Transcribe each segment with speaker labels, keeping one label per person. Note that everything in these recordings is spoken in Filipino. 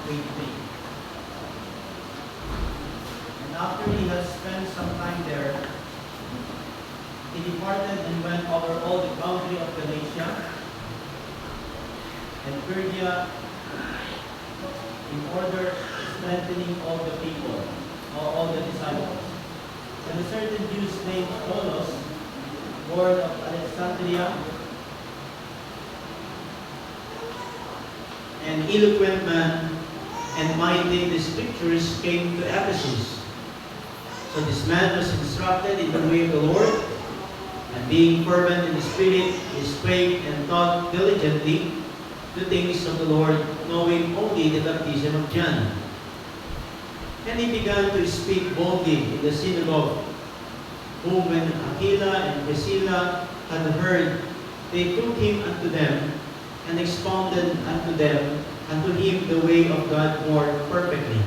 Speaker 1: great faith. And after he had spent some time there, he departed and went over all the boundary of Galatia and Phrygia in order strengthening all the people, or all the disciples. And a certain Jew named Apollos, born of Alexandria, an eloquent man and minding the scriptures, came to Ephesus. So this man was instructed in the way of the Lord, and being fervent in the Spirit, he spake and taught diligently the things of the Lord, knowing only the baptism of John. And he began to speak boldly in the synagogue, whom when Aquila and Priscilla had heard, they took him unto them, and expounded unto him the way of God more perfectly.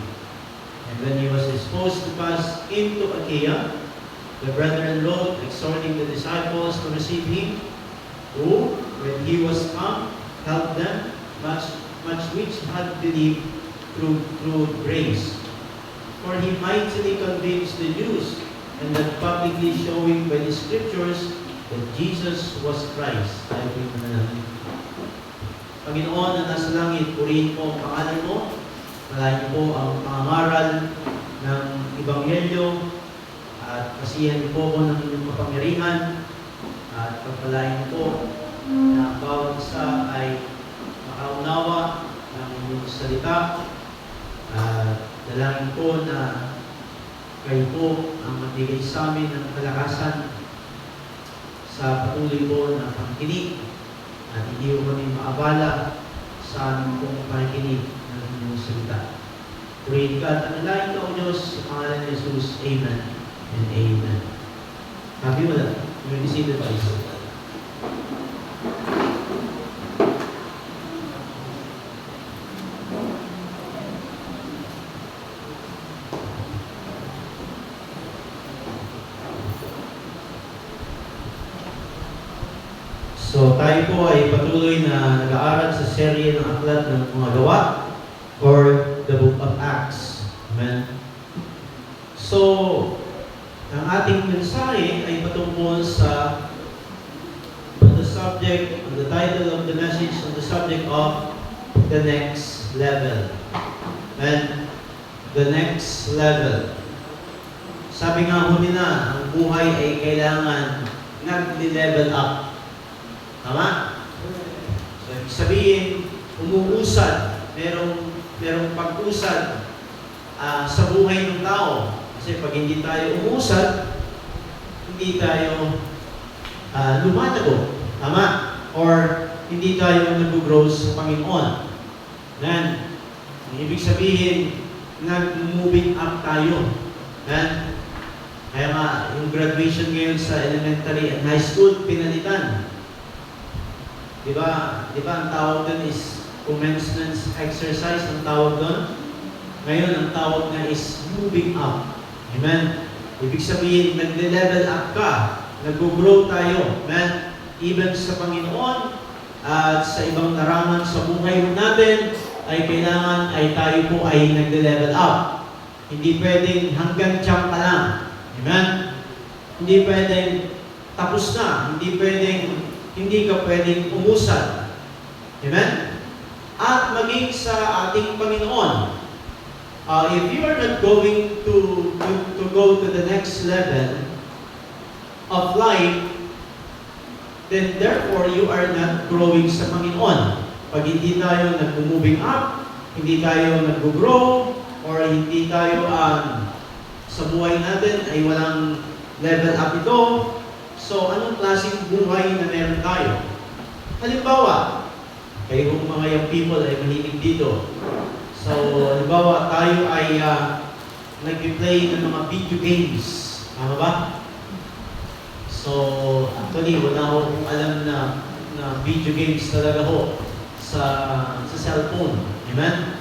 Speaker 1: And when he was disposed to pass into Achaia, the brethren wrote, exhorting the disciples to receive him, who, when he was come, helped them much which had believed through grace. For he mightily convinced the Jews, and that publicly showing by the scriptures that Jesus was Christ. Tayo po yung manalangin. Panginoon na nasa langit, purihin po ang pangalan mo. Malayan po ang pangangaral ng Ebanghelyo at kasihan niyo po ng inyong kapangyarihan at pagpalain po na bawat isa ay makaunawa ng inyong salita. Dalangin po na kayo po ang magbigay sa amin ng kalakasan sa patuloy po na pangkinig at hindi po kami maabala sa aming pong pakikinig ng inyong salita. Purihin ka at analain ka, O Diyos, sa pangalan ni Jesus. Amen and amen. Happy mo lang. You may be seated, please. So tayo po ay patuloy na nag-aaral sa serye ng aklat ng mga gawa or the Book of Acts. Amen. So, ang ating mensahe ay patungkol sa the subject, the title of the message on the subject of the next level. And the next level. Sabi nga ho nila, ang buhay ay kailangan nag-level up. Tama? So, ibig sabihin, umuusad, merong pag-usad sa buhay ng tao. Kasi pag hindi tayo umuusad, hindi tayo lumalago. Tama? Or hindi tayo nag-grow sa Panginoon. Yan. Ibig sabihin, nag-moving up tayo. Yan. Kaya nga, yung graduation ngayon sa elementary and high school, pinalitan. Diba ang tawag doon is commencement exercise, ang tawag doon. Ngayon, ang tawag na is moving up. Amen? Ibig sabihin, nag-level up ka. Nag-grow tayo. Amen? Even sa Panginoon at sa ibang larangan sa buhay natin, ay kailangan ay tayo po ay nag-level up. Hindi pwedeng hanggang tiyan ka lang. Amen? Hindi pwedeng tapos na. Hindi ka pwedeng umusad. Amen? At maging sa ating Panginoon, if you are not going to go to the next level of life, then therefore you are not growing sa Panginoon. Pag hindi tayo nag-moving up, hindi tayo nag-grow, or hindi tayo sa buhay natin ay walang level up ito, so anong klaseng buhay na meron tayo? Halimbawa, kayo mga young people ay mahilig dito. So, halimbawa, tayo ay nag-play ng mga video games. Tama ba? So, actually, wala akong alam na video games talaga ho sa cellphone. Amen?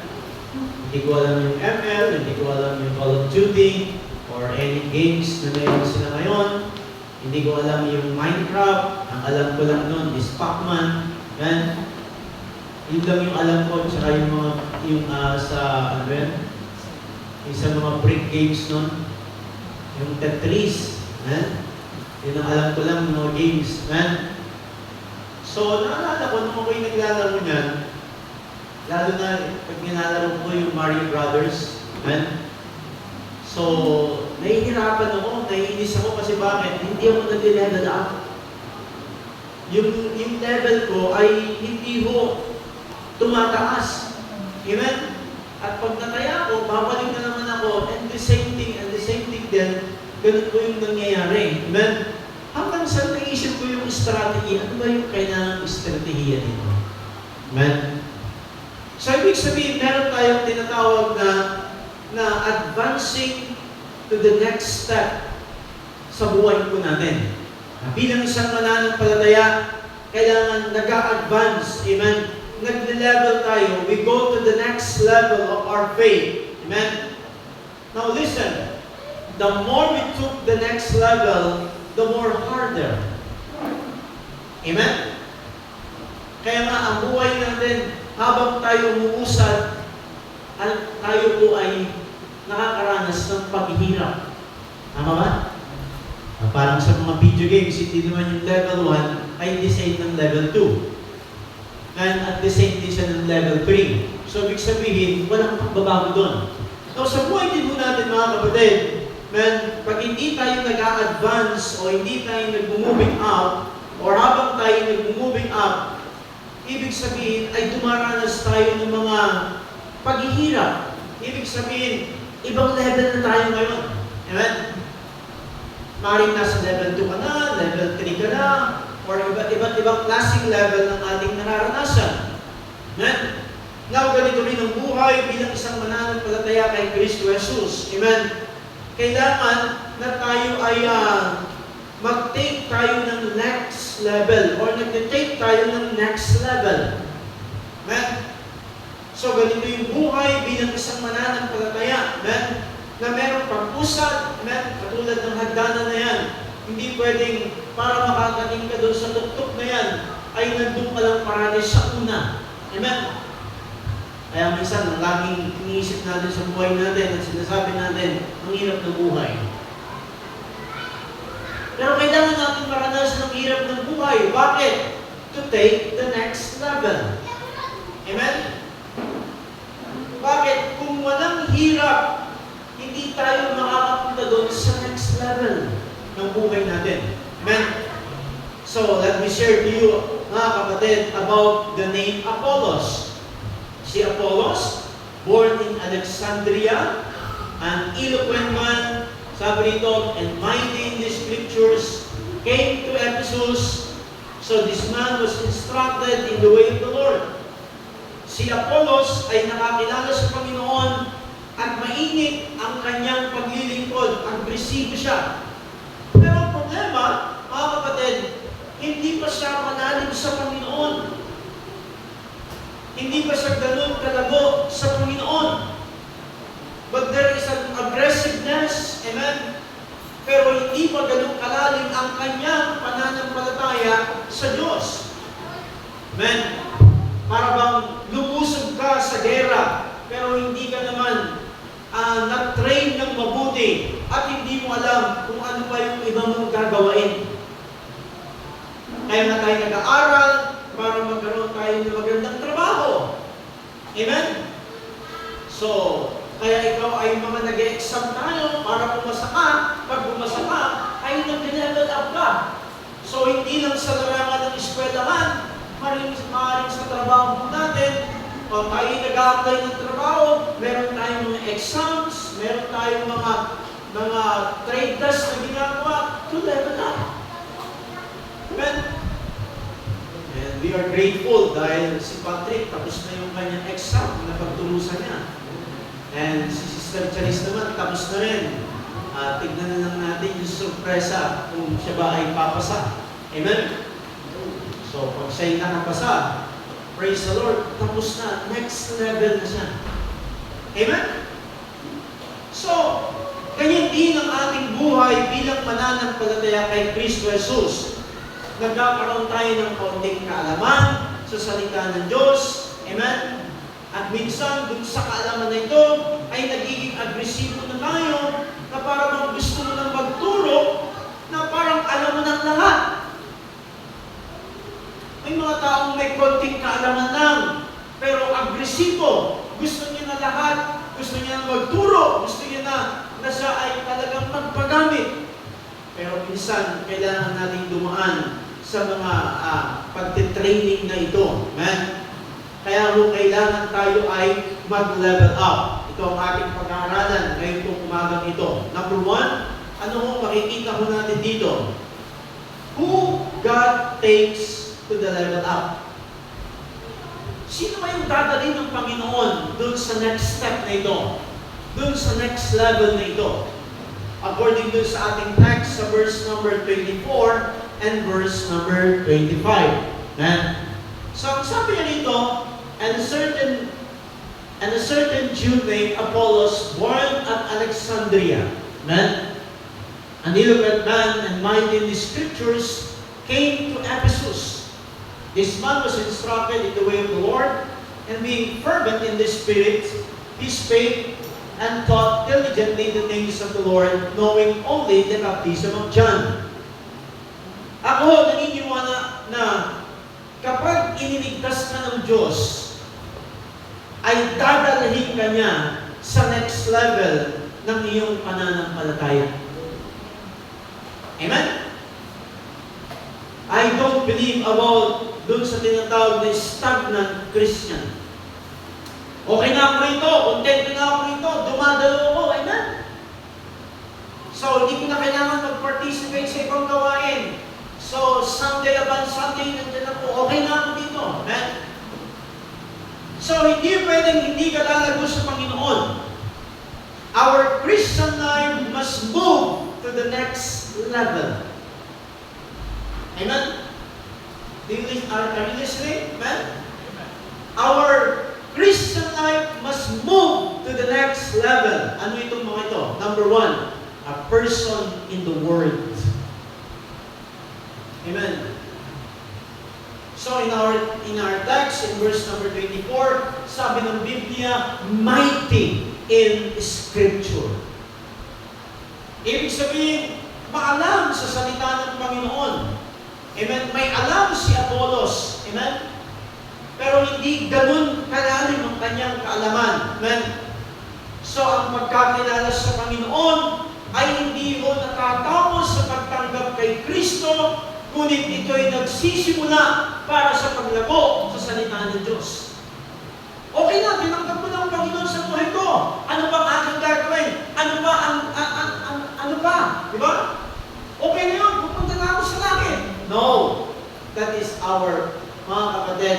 Speaker 1: Hindi ko alam yung ML, hindi ko alam yung Call of Duty, or any games na meron sila ngayon. Hindi ko alam yung Minecraft. Ang alam ko lang nun is Pac-Man. Amen? Yun lang yung alam ko, tsaka yung mga sa, ano yun? Yung sa mga brick games nun. Yung Tetris. Amen? Yun ang alam ko lang, mga games. Amen? So, naalala ko, nung ako'y naglalaro niyan, lalo na pag nilalaro ko yung Mario Brothers. Amen? So, nahihirapan ako, naiinis ako kasi bakit? Hindi ako nag-level up. Yung level ko ay hindi ho tumataas. Amen? At pag nataya ako, babalik na naman ako, and the same thing din, ganun po yung nangyayari. Amen? Hanggang sa naisip ko yung strategy, ano ba yung kailangang strategiya nito? Amen? So, ibig sabihin, meron tayong tinatawag na advancing to the next step sa buhay po natin. Bilang isang mananampalataya, kailangan nag-a-advance. Amen? Nag-level tayo. We go to the next level of our faith. Amen? Now listen, the more we took the next level, the more harder. Amen? Kaya nga, ang buhay natin, habang tayo umuusad, tayo po ay nakakaranas ng paghihirap. Tama ba? Parang sa mga video games, hindi naman yung level 1 ay the same ng level 2. And at the same din siya ng level 3. So, ibig sabihin, walang pagbabago doon. So, sa buhay din po natin, mga kapatid, man, pag hindi tayo nag-a-advance o hindi tayo nag-moving up, or habang tayo nag-moving up, ibig sabihin ay dumaranas tayo ng mga paghihirap. Ibig sabihin, ibang level na tayo ngayon. Amen? Maring nasa level 2 ka na, level 3 ka na, or iba't ibang klaseng level ng ating nararanasan. Amen? Now, ganito rin ang buhay bilang isang mananampalataya kay Kristo Jesus. Amen? Kailangan na tayo ay mag-take tayo ng next level or nag-take tayo ng next level. Amen? So, ganito yung buhay bilang isang mananampalataya. Amen? Na merong pag-usad, amen, katulad ng hagdanan na yan. Hindi pwedeng para makakating ka doon sa tuktok na yan, ay nandun ka lang parati sa una. Amen? Kaya minsan, ang laging iniisip natin sa buhay natin at sinasabi natin, ang hirap ng buhay. Pero kailangan natin maranasan ang hirap ng buhay. Bakit? To take the next level. Amen? Bakit? Kung walang hirap, hindi tayo makakapunta doon sa next level ng buhay natin. Amen? So, let me share to you, mga kapatid, about the name Apollos. Si Apollos, born in Alexandria, an eloquent man, sabi rito, and mighty in the scriptures, came to Ephesus. So this man was instructed in the way of the Lord. Si Apollos ay nakakilala sa Panginoon at mainit ang kanyang paglilingkod. Agresibo siya. Pero ang problema, mga kapatid, hindi pa siya malalim sa Panginoon. Hindi pa siya ganun kalago sa Panginoon. But there is an aggressiveness, amen? Pero hindi pa ganun kalalim ang kanyang pananampalataya sa Diyos. Amen? Para bang lumusog ka sa gera, pero hindi ka naman nag-train ng mabuti at hindi mo alam kung ano pa yung iba mong gagawain. Kaya nga tayo nag-aaral para magkaroon tayo ng magandang trabaho. Amen? So, kaya ikaw ay mga nag-e-exam tayo para pumasa ka. Pag pumasa ka, ay nag-level up ka. So, hindi lang sa larangan ng eskwelahan, maaaring sa trabaho natin, o tayo nag-a-apply ng trabaho, meron tayong mga exams, meron tayong mga trade tests na ginagawa to level up. Amen? And we are grateful dahil si Patrick tapos na yung kanyang exam na pagtulusan niya. And si Sister Charis naman tapos na rin. Tignan na lang natin yung sorpresa kung siya ba ay papasa. Amen? So, pag siya'y nakapasa, praise the Lord, tapos na, next level na siya. Amen? So, ganyan din ang ating buhay bilang mananampalataya kay Kristo Jesus. Nagkakaroon tayo ng kaunting kaalaman sa salita ng Diyos. Amen? At minsan, dun sa kaalaman na ito, ay nagiging agresibo na tayo, na parang gusto mo nang magturo, na parang alam mo ng lahat. May mga taong may konting kaalaman lang, pero agresibo. Gusto niya na lahat, gusto niya na magturo, gusto niya na siya ay talagang magpagamit. Pero minsan, kailangan natin dumaan sa mga pagtitraining na ito. Amen? Kaya kung kailangan tayo ay mag-level up. Ito ang ating pag-aaralan ngayon kung umagang ito. Number 1, ano ho makikita ho natin dito? Who God takes to the level up. Sino ba yung dadalhin ng Panginoon dun sa next step na ito? Dun sa next level na ito? According dun sa ating text sa verse number 24 and verse number 25. Amen? So, sabi niya dito, and a certain Jew named Apollos, born at Alexandria, amen, an eloquent man and mighty in the scriptures, came to Ephesus. This man was instructed in the way of the Lord, and being fervent in the Spirit, he spake and taught diligently the things of the Lord, knowing only the baptism of John. Ako naniniwala na kapag iniligtas ka ng Diyos, ay dadalhin ka niya sa next level ng iyong pananampalataya. Amen? I don't believe about dun sa tinatawag na stagnant Christian. Okay na ako rito, content na ako rito, dumadalo ako, amen? So, hindi ko na kailangan mag-participate sa ibang gawain. So, Sunday upon Sunday, nandiyan ako, okay na ako dito, amen? So, hindi pwedeng hindi ka lalago sa Panginoon. Our Christian life must move to the next level. Amen? Are you listening? Amen? Our Christian life must move to the next level. Ano itong mga ito? Number 1, a person in the Word. Amen. So in our text, in verse number 24, sabi ng Biblia, mighty in Scripture. Ibig sabihin, maalam sa salita ng Panginoon. Amen. May alam si Apollos. Amen. Pero hindi ganun kalalim ang kanyang kaalaman. Amen. So, ang pagkakilala sa Panginoon ay hindi mo natatapos sa pagtanggap kay Kristo, ngunit ito ay nagsisimula para sa paglago sa salita ng Diyos. Okay na, tinanggap mo na ang Panginoon sa buhay ko. Ano ba ang aking gagawin? Ano ba ano ba? Di ba? Okay na yun, pupunta na ako sa langit. No. That is our, mga kapatid,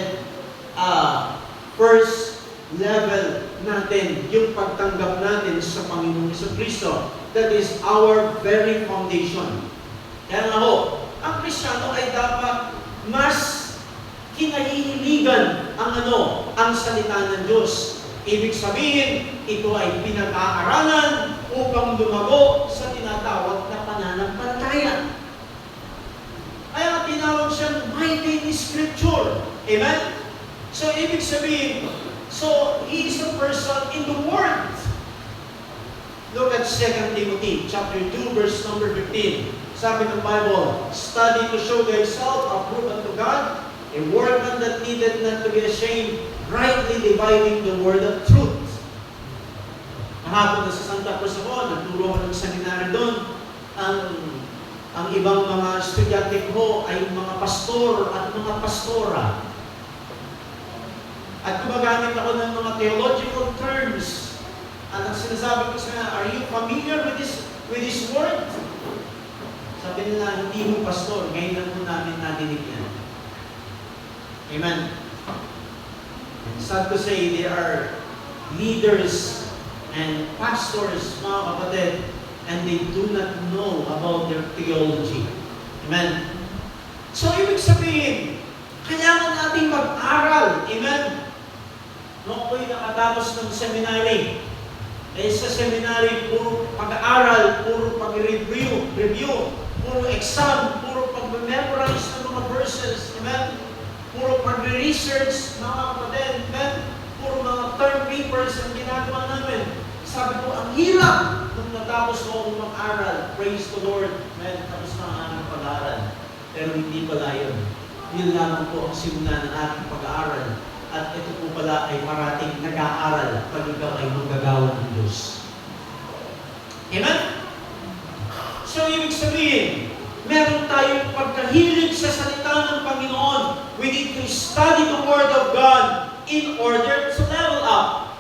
Speaker 1: first level natin, yung pagtanggap natin sa Panginoong Kristo. That is our very foundation. Kaya nga ho, ang Kristiyano ay dapat mas kinahihiligan ang salita ng Diyos. Ibig sabihin, ito ay pinag-aaralan upang lumago sa tinatawag na pananampalataya. Kaya tinawag siyang mighty in Scripture. Amen? So, ibig sabihin, so, he is a person in the Word. Look at 2 Timothy, chapter 2, verse number 15. Sabi ng Bible, study to show thyself approved unto God, a workman that needed not to be ashamed, rightly dividing the word of truth. Kahapon na sa Santa Cruz ako, nagturo ako ng seminary doon. Ang ibang mga estudyante ko ay mga pastor at mga pastora. At gumagamit ako ng mga theological terms. At ang sinasabi ko sa kanila, are you familiar with this word? Sabi nila, hindi mo pastor, ngayon lang po namin nadinig yan. Amen. And sad to say, there are leaders and pastors, mga kapatid, and they do not know about their theology. Amen. So, ibig sabihin, kailangan natin mag-aral. Amen. Noong ako'y nakatapos ng seminary, sa seminary, puro pag-aaral, puro pag-review, puro exam, puro pag-memorize ng mga verses, amen? Puro pag-research, mga kapatid, amen? Puro mga term papers ang ginagawa namin. Sabi ko, ang hirap nung natapos ko akong mag-aral. Praise the Lord. Man, tapos na ang aking pag-aaral. Pero hindi pala yun. Yun lamang po ang simula ng aking pag-aaral. At ito po pala ay parating nag-aaral pag ikaw ay manggagawa ng Diyos. Amen? So, ibig sabihin, meron tayong pagkahilig sa salita ng Panginoon. We need to study the Word of God in order to level up.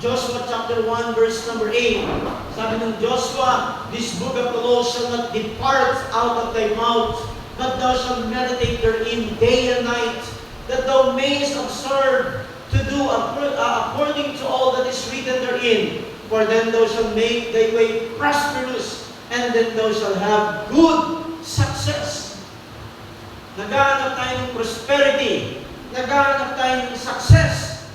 Speaker 1: Joshua chapter 1 verse number 8. Sabi ng Joshua, this book of the law shall not depart out of thy mouth, but thou shalt meditate therein day and night, that thou mayest observe to do according to all that is written therein. For then thou shalt make thy way prosperous, and then thou shalt have good success. Naghahanap tayo ng prosperity. Naghahanap tayo ng success.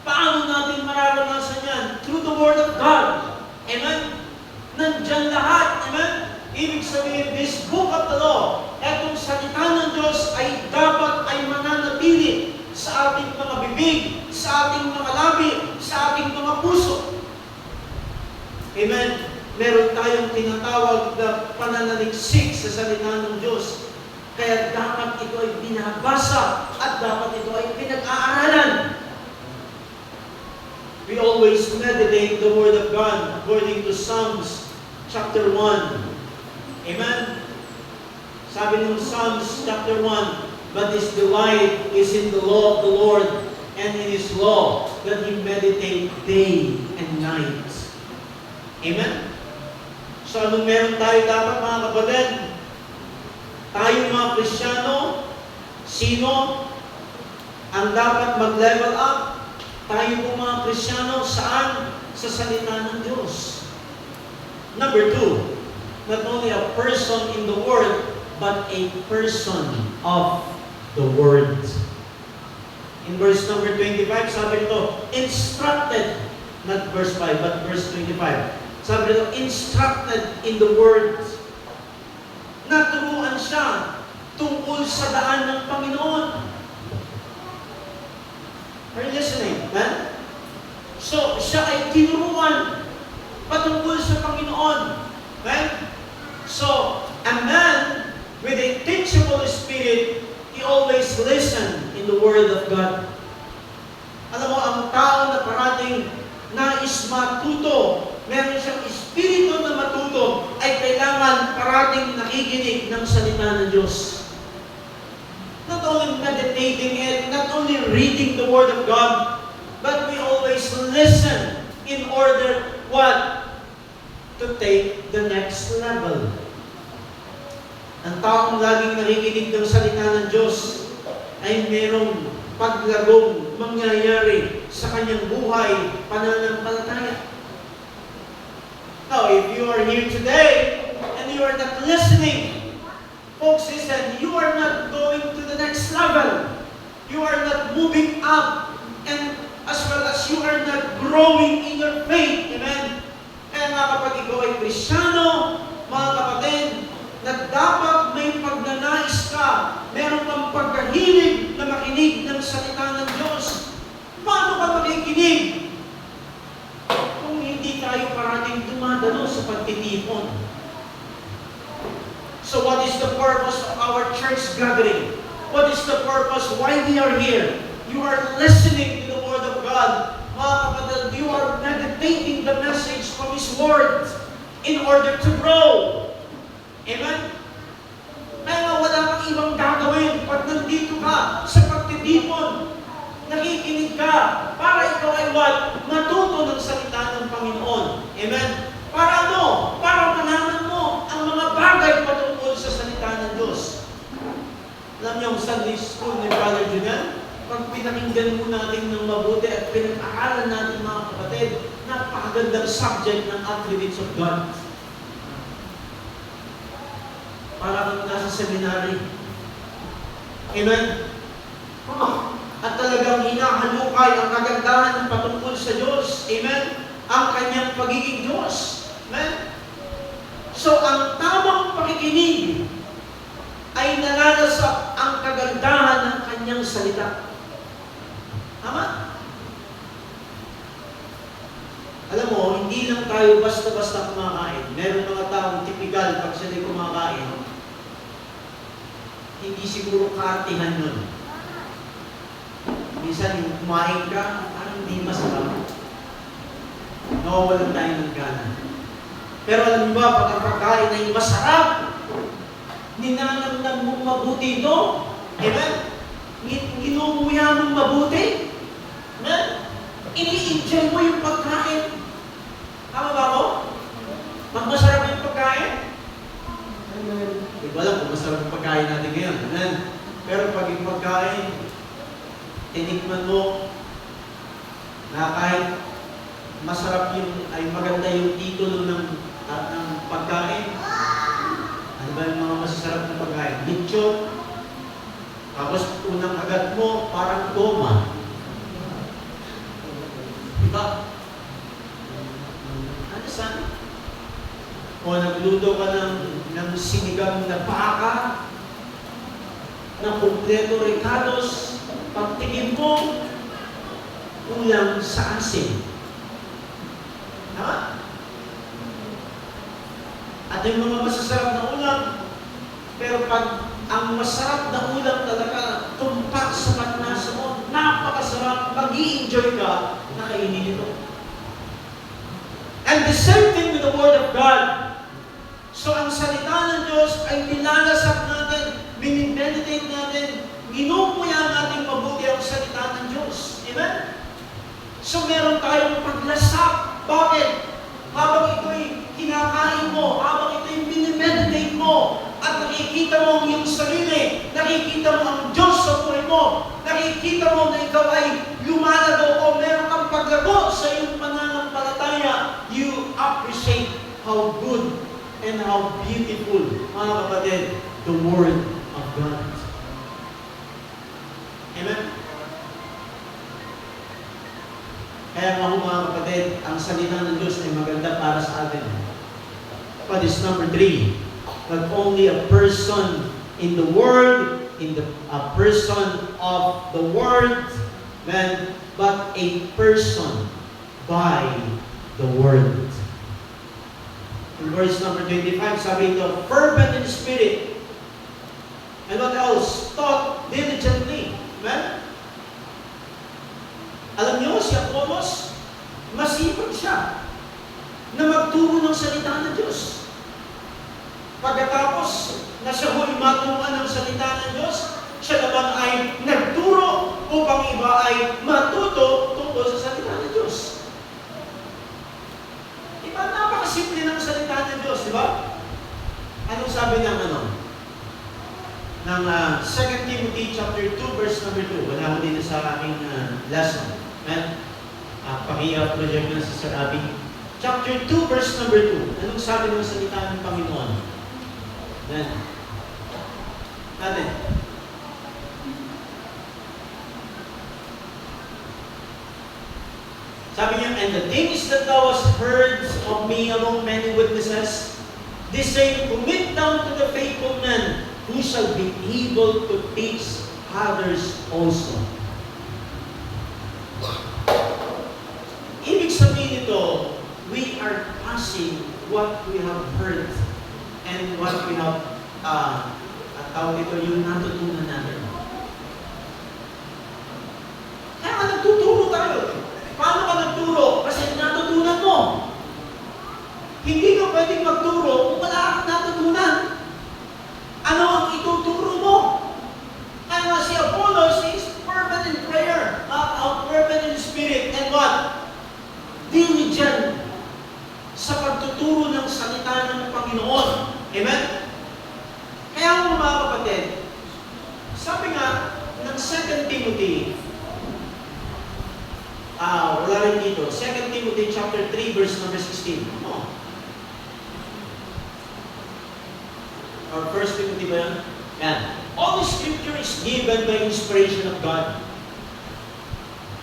Speaker 1: Paano natin mararanasan yan? Through the Word of God. Amen? Nandyan lahat. Amen? Ibig sabihin, this book of the law, etong salita ng Diyos ay dapat ay mananatili sa ating mga bibig, sa ating mga labi, sa ating mga puso. Amen? Meron tayong tinatawag na pananaliksik sa salita ng Diyos. Kaya dapat ito ay binabasa at dapat ito ay pinag-aaralan. We always meditate the Word of God according to Psalms chapter 1. Amen? Sabi ng Psalms chapter 1, but his delight is in the law of the Lord, and in his law that he meditate day and night. Amen? So anong meron tayo dapat mga kapatid? Tayo mga Kristiyano, sino ang dapat mag-level up? Tayo po mga Kristiyano, saan? Sa salita ng Diyos. Number 2, not only a person in the Word, but a person of the Word. In verse number 25, sabi nito, instructed, not verse 5, but verse 25. Sabi nito, instructed in the Word. Naturuan siya tungkol sa daan ng Panginoon. Are you listening? Man? So, siya ay tinuruan patungkol sa Panginoon. Man? So, a man with a teachable spirit, he always listen in the Word of God. Alam mo, ang tao na parating nais matuto, meron siyang espiritu na matuto, ay kailangan parating nakikinig ng salita ng Diyos. Not only meditating it, not only reading the Word of God, but we always listen in order, what? To take the next level. Ang taong laging nakikinig ng salita ng Diyos ay merong paglagong mangyayari sa kanyang buhay, pananampalataya. Now, if you are here today and you are not listening, folks, listen, you are not going to the next level. You are not moving up, and as well as you are not growing in your faith. Amen? Kaya nga kapag ikaw ay Kristiyano, mga kapatid, na dapat may pagnanais ka, meron kang pagkahilig na makinig ng salita ng Diyos. Paano ka makikinig? Kung hindi tayo parating dumadalo sa pagtitipon. So what is the purpose of our church gathering? What is the purpose why we are here? You are listening to the Word of God. Mga kapatid, you are meditating the message from His Word in order to grow. Amen? Kaya wala kang ibang gagawin pag nandito ka sa pagtitipon. Nakikinig ka para ikaw ay what? Matuto ng salita ng Panginoon. Amen? Para ano? Para malaman mo ang mga bagay patungkol sa salita ng Diyos. Alam niyo ang Sunday School ni Brother Junan? Pag pinakinggan mo natin ng mabuti at pinag-aaral natin mga kapatid, napakagandang subject ng attributes of God. Para kang nasa seminary. Amen? At talagang hinahalukay ang kagandahan ng patungkol sa Diyos. Amen? Ang kanyang pagiging Diyos. Amen? So, ang tamang pakikinig ay nalalasap ang kagandahan ng kanyang salita. Tama? Alam mo, hindi lang tayo basta-basta kumakain. Meron mga taong typical pag sila kumakain, hindi siguro kaartihan nun. Minsan yung kumain ka, parang hindi masarap. Nawawalan tayo ng gana. Pero alam mo ba, pag ang pagkain ay masarap, ninanamnam mong mabuti ito. Amen? Ginumuya mong mabuti. Amen? Ini-enjoy mo yung pagkain. Tama ba ako? Pag masarap yung pagkain, hindi ko alam kung masarap yung pagkain natin ngayon. Amen? Pero pag yung pagkain, tinikman mo na kahit masarap yung, ay maganda yung titulo ng pagkain. Ano ba yung mga masasarap na pagkain? Lechon. Tapos unang agad mo, parang goma. Diba? Ano saan? O nagluto ka ng sinigang na baka, na kumpleto ricados, pagtingin mo, ulang sa asin. Tama? At yung mga masasarap na ulam, pero pag ang masarap na ulam talaga tumpak sa panlasa mo, napakasarap, mag-i-enjoy ka, nakainin ito. And the same thing with the Word of God. So ang salita ng Diyos ay nilalasap natin, minimeditate natin, minumuya natin mabuti ang salita ng Diyos. Amen? So meron tayong paglasap. Bakit? Habang ito'y kinakain mo, habang ito'y minimeditate mo, at nakikita mo ang iyong sarili, nakikita mo ang Diyos sa buhay mo, nakikita mo na ikaw ay lumalago o meron kang paglago sa iyong pananampalataya, you appreciate how good and how beautiful, mga kapatid, the Word of God. Amen? Kaya nga mga kapatid, ang salita ng Diyos ay maganda para sa atin. But it's number 3. Not only a person in the Word, a person of the Word, but a person by the Word. In verse number 25, sabi ito, fervent in spirit. And what else? Taught diligently. Amen? Alam niyo, si Apollos, masipag siya na magturo ng salita ng Diyos. Pagkatapos na siya ho'y maturuan ng salita ng Diyos, siya naman ay nagturo upang iba ay matuto tungkol sa salita ng Diyos. Diba, napakasimple ng salita ng Diyos, di ba? Anong sabi ng ng 2 Timothy chapter 2, verse number 2. Wala ko dito sa aking lesson. Paki-project na sa Sarabi. Chapter 2, verse number 2. Anong sabi ng salita ng Panginoon? Natin. Sabi niya, and the things that thou hast heard of me among many witnesses, this same commit down to the faithful man, who shall be able to teach others also. Ibig sabihin nito, we are passing what we have heard and what we have, tawag ito, yung natutunan natin. Kaya nga nagtuturo tayo. Paano ka nagturo? Kasi natutunan mo. Hindi ka pwedeng magturo kung wala kang natutunan. Ano ang ituturo mo? Kaya nga si Apollos is fervent in prayer, fervent in spirit, and what? Diligent sa pagtuturo ng salita ng Panginoon. Amen? Kaya mga kapatid, sabi nga ng 2 Timothy, wala rin dito, 2 Timothy chapter 3, verse number 16. Or 1 Timothy ba yan? Yan. All the scripture is given by inspiration of God.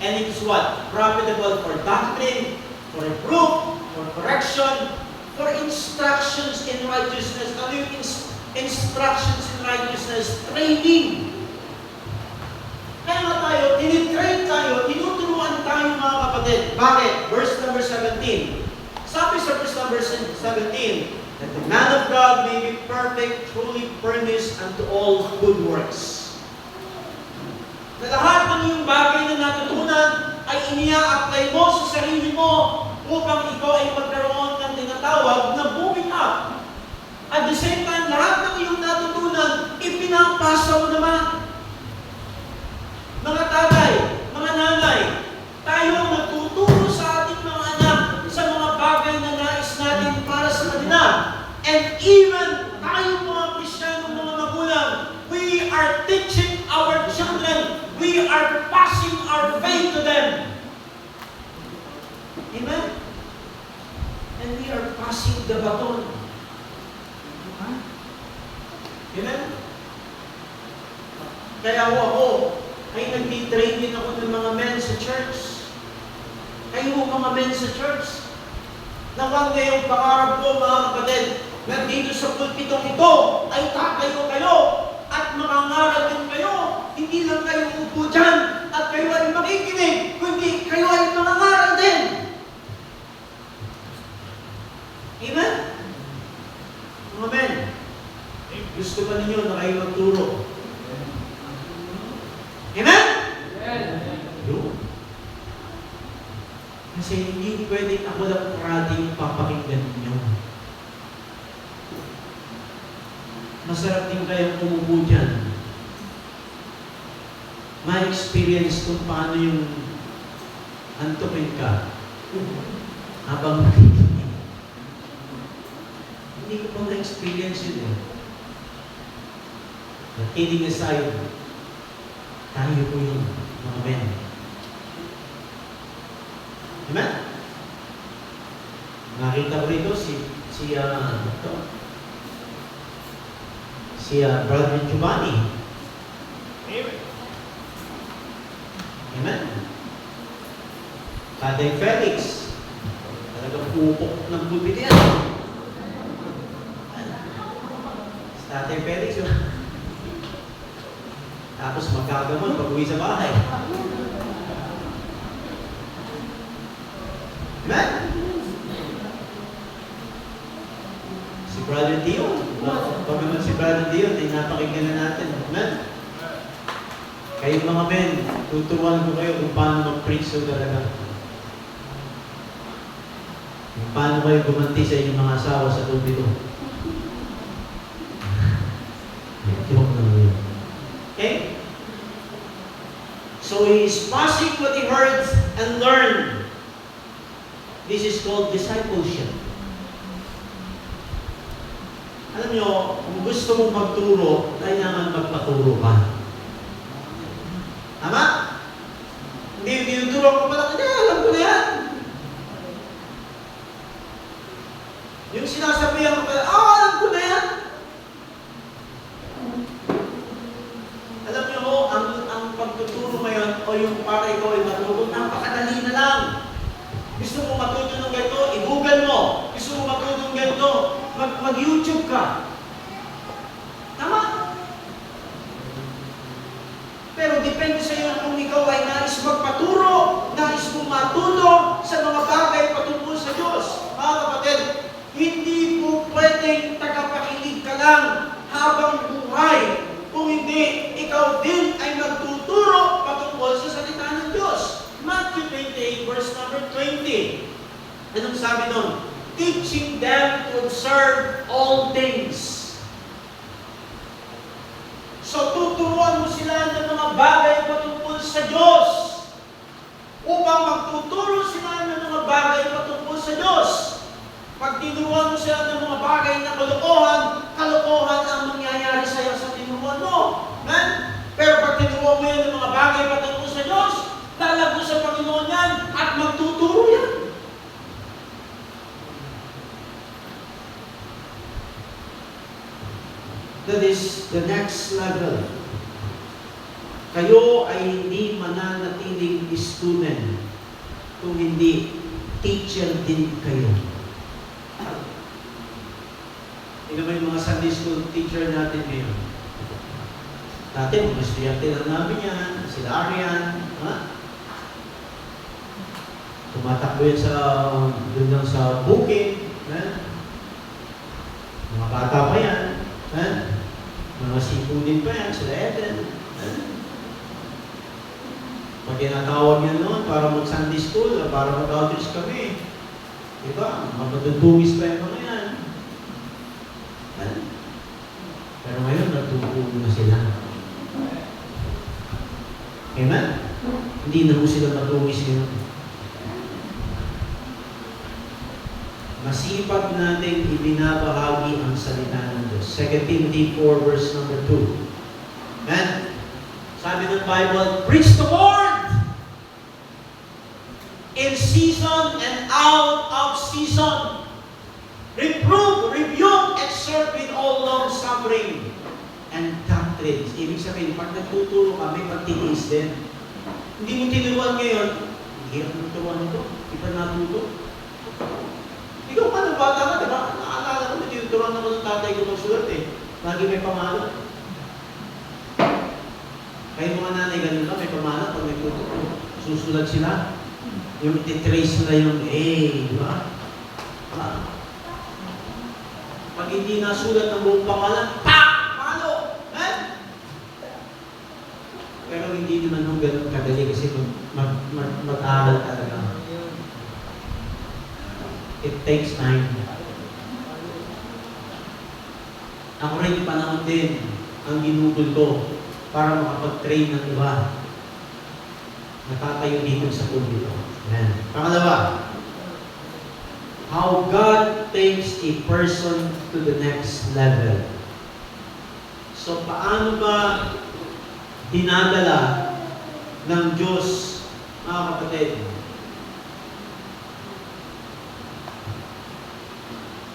Speaker 1: And it is what? Profitable for doctrine, for reproof, for correction, for instructions in righteousness. Ano yung instructions in righteousness? Training. Kaya nga tayo, tinitrain tayo, tinuturuan tayo mga kapatid. Bakit? Verse number 17. 17. Sabi sa verse number 17, that the man of God may be perfect, truly furnished unto all good works. Na lahat ng iyong bagay na natutunan ay inia-apply mo sa sarili mo upang ikaw ay magkaroon ng tinatawag na moving up. At the same time, lahat ng iyong natutunan, ipinapasa mo naman. Mga tatay, mga nanay, tayo ang magtuturo sa ating mga anak sa mga bagay na nais natin para sa kanila. And even tayo mga Kristiyano, mga magulang, we are teaching our children. We are passing our faith to them. Amen? And we are passing the baton. Amen? Kaya ako ay nag-train din ako ng mga men sa church. Kayo mga men sa church. Nawang ngayong pangarap ko, mga kapatid, na dito sa pulpitong ito ay tatayo kayo at makangaral din kayo. Hindi lang kayo upo dyan at kayo ay makikinig, kundi kayo ay makangaral din. Amen? Mga men, gusto ba ninyo na kayo magturo? Amen? Yun. Kasi hindi pwedeng ako lang parating papakinggan ninyo. Masarap din kayong umupo dyan. Ma-experience kung paano yung antukin ka habang makikinig. Hindi ko pa na-experience yun eh. But kidding aside, tayo po yung mga men. Amen? Nakita ko rito si Brother Giovanni. Amen. Amen. Tatay Felix. Talagang pupok ng pulpit yan. Tatay Felix yun. Tapos magkagamon pag-uwi sa bahay. Amen? Si Brother Dion. Pag naman si Brother Dion, ay napakinggan na natin. Amen? Kayo mga men, tuturuan ko kayo kung paano mag-preach so talaga. Kung paano kayo gumanti sa inyong mga asawa sa pulpito. Joke na yun. Okay? So he is passing what he heard and learned. This is called discipleship. Alam nyo, kung gusto mong magturo, kailangan magpaturo ka. Tama? Hindi tinuturo ko pala, hindi, alam ko na yan. Yung sinasabihan ko pala, alam ko na yan. Alam nyo ho, ang pagtuturo ngayon, o yung para ikaw ay maturo, napakadali na lang. Gusto mo matuto ng ganito, i-google mo. Gusto mo matuto ng ganito, mag-YouTube ka. Tama? Pero depende sa iyo kung ikaw ay nais magpaturo, nais mong matuto sa mga bagay patungkol sa Diyos. Mga kapatid, hindi po pwedeng tagapakinig ka lang habang buhay. Kung hindi, ikaw din ay magtuturo patungkol sa salita ng Diyos. Matthew 28, verse number 20. Anong sabi nun? Teaching them to observe all things. So, tuturuan mo sila ng mga bagay patungkol sa Diyos. Upang magtuturo sila ng mga bagay patungkol sa Diyos. Pag tinuruan mo sila ng mga bagay na kalokohan ang mangyayari sa iyo sa tinuruan mo. Man? Pero pag tinuruan mo yan ng mga bagay patungkol sa Diyos, lalago sa Panginoon yan at magtuturo yan. That is the next level. Kayo ay hindi mananatiling student kung hindi teacher din kayo. Tingnan mo yung mga Sunday school teacher natin ngayon. Dati, mga estudyante lang namin yan, sila Arian, ha? Tumatakbo yan doon lang sa bukid. Mga bata pa yan. Mga sipulin pa yan, sila Eden. Pag tinatawag yan noon para mag-Sunday school, para mag-outreach kami. Diba? Mapatutungis pa yung mga yan. Pero ngayon, nagtutubo na sila. Amen? Hindi na po sila matungis ngayon. Masipag natin ibinabahagi ang salita ng Diyos. 2 Timothy 4 verse number 2. Amen? Sabi ng Bible, preach the word in season and out of season. Reprove, rebuke, exhort with all long-suffering and doctrines. Ibig sabihin, pag nagtuturo ka, may pagtitiis din. Hindi mo tinuruan ngayon, hirap mo turuan ito, di pa natuto. Ikaw pa ng bata ka, diba? Nakakala ko na tinuturuan ako ng tatay ko magsulat eh. Lagi may pamalo. Kayo mga nanay, ganun ka, may pamalo pag nagtuturo. Susulat sila. Yung ititrace nila yung A, di ba? Pag hindi nasulat ng buong pangalan, palo! Pero hindi naman nung ganun kadali kasi mag-aral talaga. It takes time. Ako rin panahon din ang ginugol ko para makapag-train ng iba. Natatayo dito sa pulpito. Amen. Pangalawa, how God takes a person to the next level. So, paano ba dinadala ng Diyos, mga kapatid,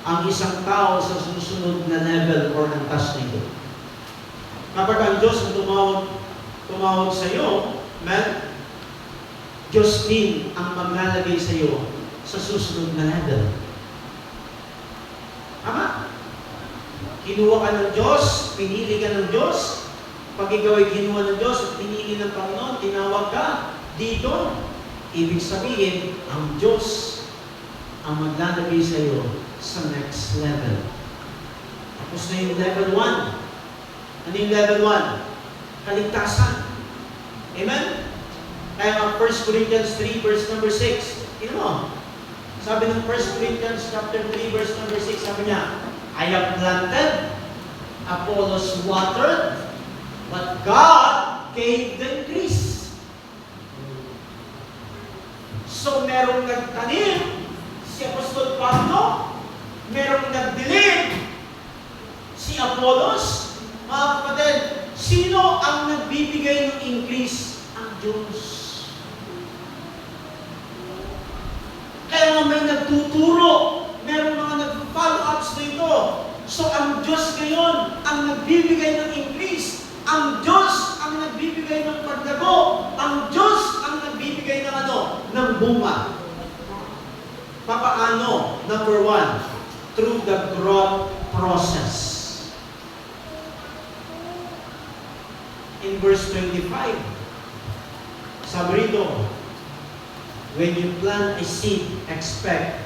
Speaker 1: ang isang tao sa susunod na level or antas na ito? Kapag ang Diyos ang tumawag sa iyo, amen, Diyos din ang maglalagay sa iyo sa susunod na level. Tama? Kinuha ka ng Diyos, pinili ka ng Diyos. Pag ikaw ay kinuha ng Diyos at pinili ng Panginoon, tinawag ka dito. Ibig sabihin, ang Diyos ang maglalagay sa iyo sa next level. Tapos na yung level 1. Ano yung level 1? Kaligtasan. Amen? Kaya nga 1 Corinthians 3 verse number 6. Ino mo? Sabi ng 1 Corinthians chapter 3 verse number 6, sabi niya, I have planted, Apollos watered, but God gave the increase. So merong nagtanim, si Apostol Pablo, merong nagdilig, si Apollos. Mga kapatid, sino ang nagbibigay ng increase? Ang Diyos. Kaya nga may nagtuturo, merong mga nag-follow-ups dito. So ang Diyos ngayon ang nagbibigay ng increase. Ang Diyos ang nagbibigay ng paglago. Ang Diyos ang nagbibigay ng ano? Ng bunga. Papaano? Number 1, through the growth process. In verse 25, sabi rito, when you plant a seed, expect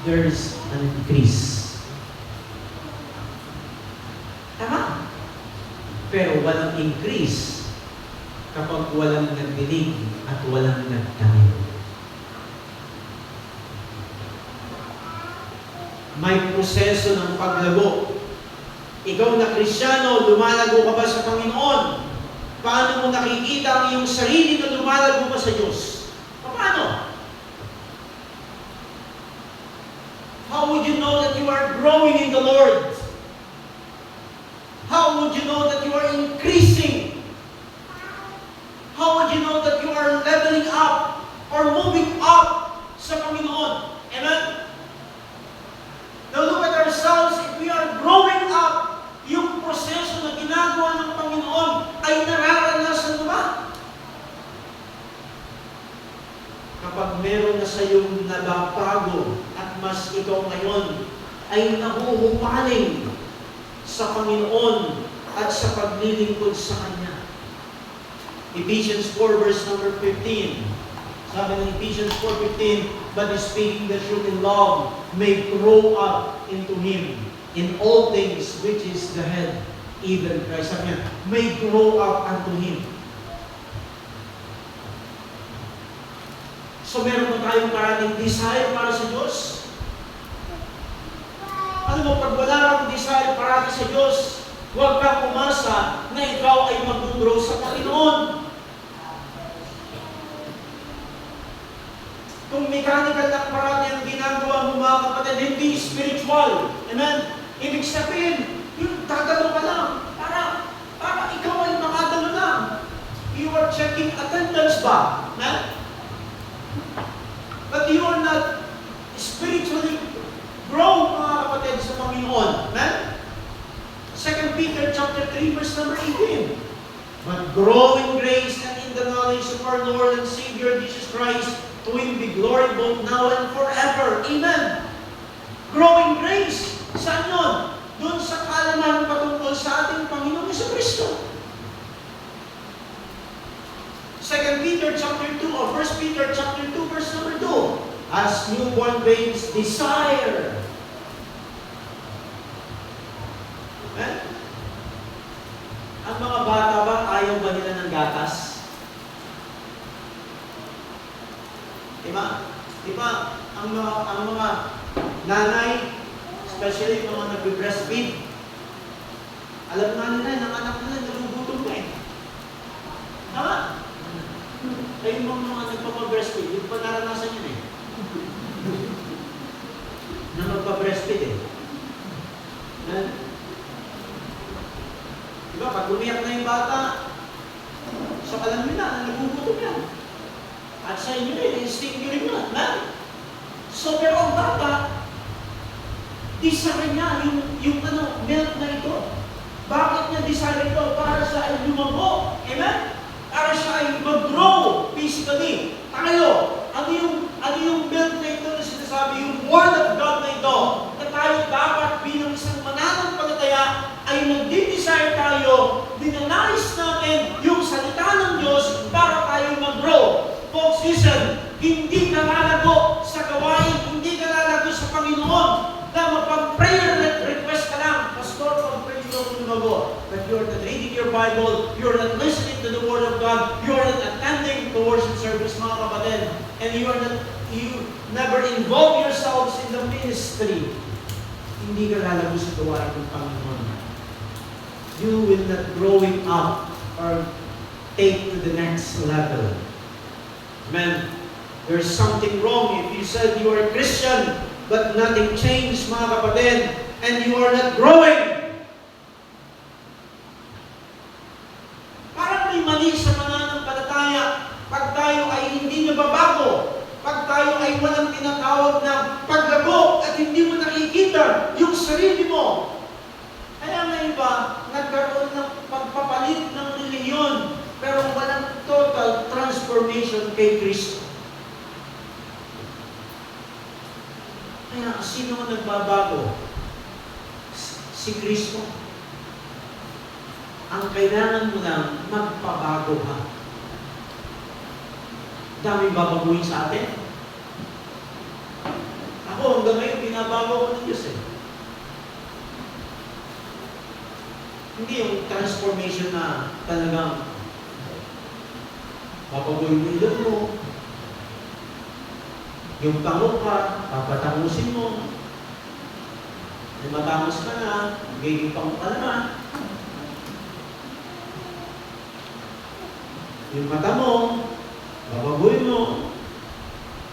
Speaker 1: there's an increase. Tama? Pero walang increase kapag walang nagdilig at walang nagtanim. May proseso ng paglago. Ikaw na Kristiyano, lumalago ka ba sa Panginoon? Paano mo nakikita ang iyong sarili na lumalago ka sa Diyos? Paano? How would you know that you are growing in the Lord? How would you know that you are increasing? How would you know that you are leveling up or moving up sa Panginoon? Amen? Now look at ourselves. If we are growing up, yung proseso na ginagawa ng Panginoon ay nararanasan mo ba? Kapag meron na sa iyong nababago at mas ikaw ngayon ay nahuhupaling sa Panginoon at sa paglilingkod sa Kanya. Ephesians 4 verse number 15. Sabi ng Ephesians 4:15, but speaking the truth in love may grow up into Him in all things, which is the head, even Christ. Sabi niya, may grow up unto Him. So meron mo tayong parating desire para sa Diyos. Ano mo, pag wala kang desire parati sa Diyos, huwag kang umasa na ikaw ay mag-grow sa Panginoon. Kung mechanical lang parati ang ginagawa mo mga kapatid, hindi spiritual. Amen? Ibig sabihin, yung dadalo ka lang. Para ikaw ay makadalo lang. You are checking attendance ba? Amen? But you are not spiritually grown, mga kapatid, sa Panginoon. Amen? 2 Peter chapter 3, verse number 18. But grow in grace and in the knowledge of our Lord and Savior Jesus Christ, to Him be glory both now and forever. Amen. Grow in grace. Saan yun? Doon sa kaalaman patungkol sa ating Panginoon Jesucristo. 2 Peter chapter 2 or 1 Peter chapter 2 verse number 2. As newborn babes desire. Amen? Ang mga bata ba, ayaw ba nila ng gatas? Diba? Diba? Ang mga nanay, especially yung mga nagbe-breastfeed, alam nga nila, ng anak nila, nagugutom na eh. Tama? Kayong mga nagpapabreastfeed, yung pa naranasan yun eh. Na magpa-breastfeed eh. Diba? Pag umiyak na yung bata, so alam nyo na, nagugutom yan. At sa inyo rin, instinct nyo rin yun. So, pero ang bata, desire niya yung milk na ito. Bakit niya desire ito? Para siya ay lumago. Amen? Para siya ay mag-grow physically. Tayo, ano yung milk na ito na sinasabi? Yung Word of God na ito. Na tayo dapat bilang isang mananampalataya ay nagdi-desire tayo, dinanais natin yung salita ng Diyos para tayo mag-grow. Folks, listen, hindi ka lalago sa gawain, hindi ka lalago sa Panginoon na mapag-prayer request ka lang. Pastor, pag-pray ko lumago. But you're not reading your Bible, you're not listening to the Word of God, you're not attending the worship service, mga kapatid, and you never involve yourselves in the ministry. Hindi ka lalago sa gawain ng Panginoon. You will not growing up or take to the next level. Amen. There's something wrong if you said you are a Christian, but nothing changed, mga kapatid, and you are not growing. Parang may mali sa mananampalataya pag tayo ay hindi nababago, pag tayo ay walang tinatawag na paglago at hindi mo nakikita yung sarili mo. Kaya nga iba, nagkaroon ng pagpapalit ng reliyon, pero walang total transformation kay Kristo. Kaya sino ang nagbabago? Si Kristo. Ang kailangan mo lang, magpabago ka. Daming babaguhin sa atin. Ako, hanggang ngayon, binabago ko ng Diyos eh. Hindi yung transformation na talagang papaguhin mo ilong mo, yung tango ka, papatangusin mo, yung matangos ka na, magiging tango ka naman. Yung mata mo, papaguhin mo,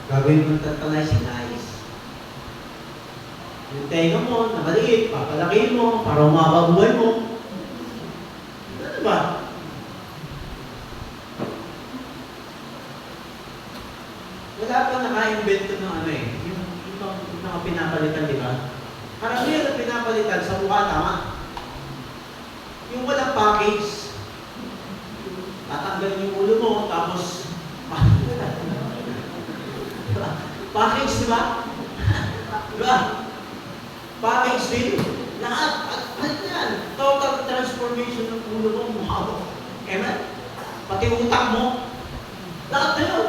Speaker 1: gagawin mo tantalizing eyes. Yung tenga mo, na maliit, papalakihin mo, para umababuhay mo. Ano ba? Wala pa naka-invento ng ano eh. Yung mga pinapalitan, di ba? Parang yun ang pinapalitan sa mukha, tama? Yung walang package, tatanggalin yung ulo mo, tapos package, di ba? Diba? Package din. Lahat. At yan. Total transformation ng ulo mo, mukha mo. Amen? Pati utak mo. Lahat na yun.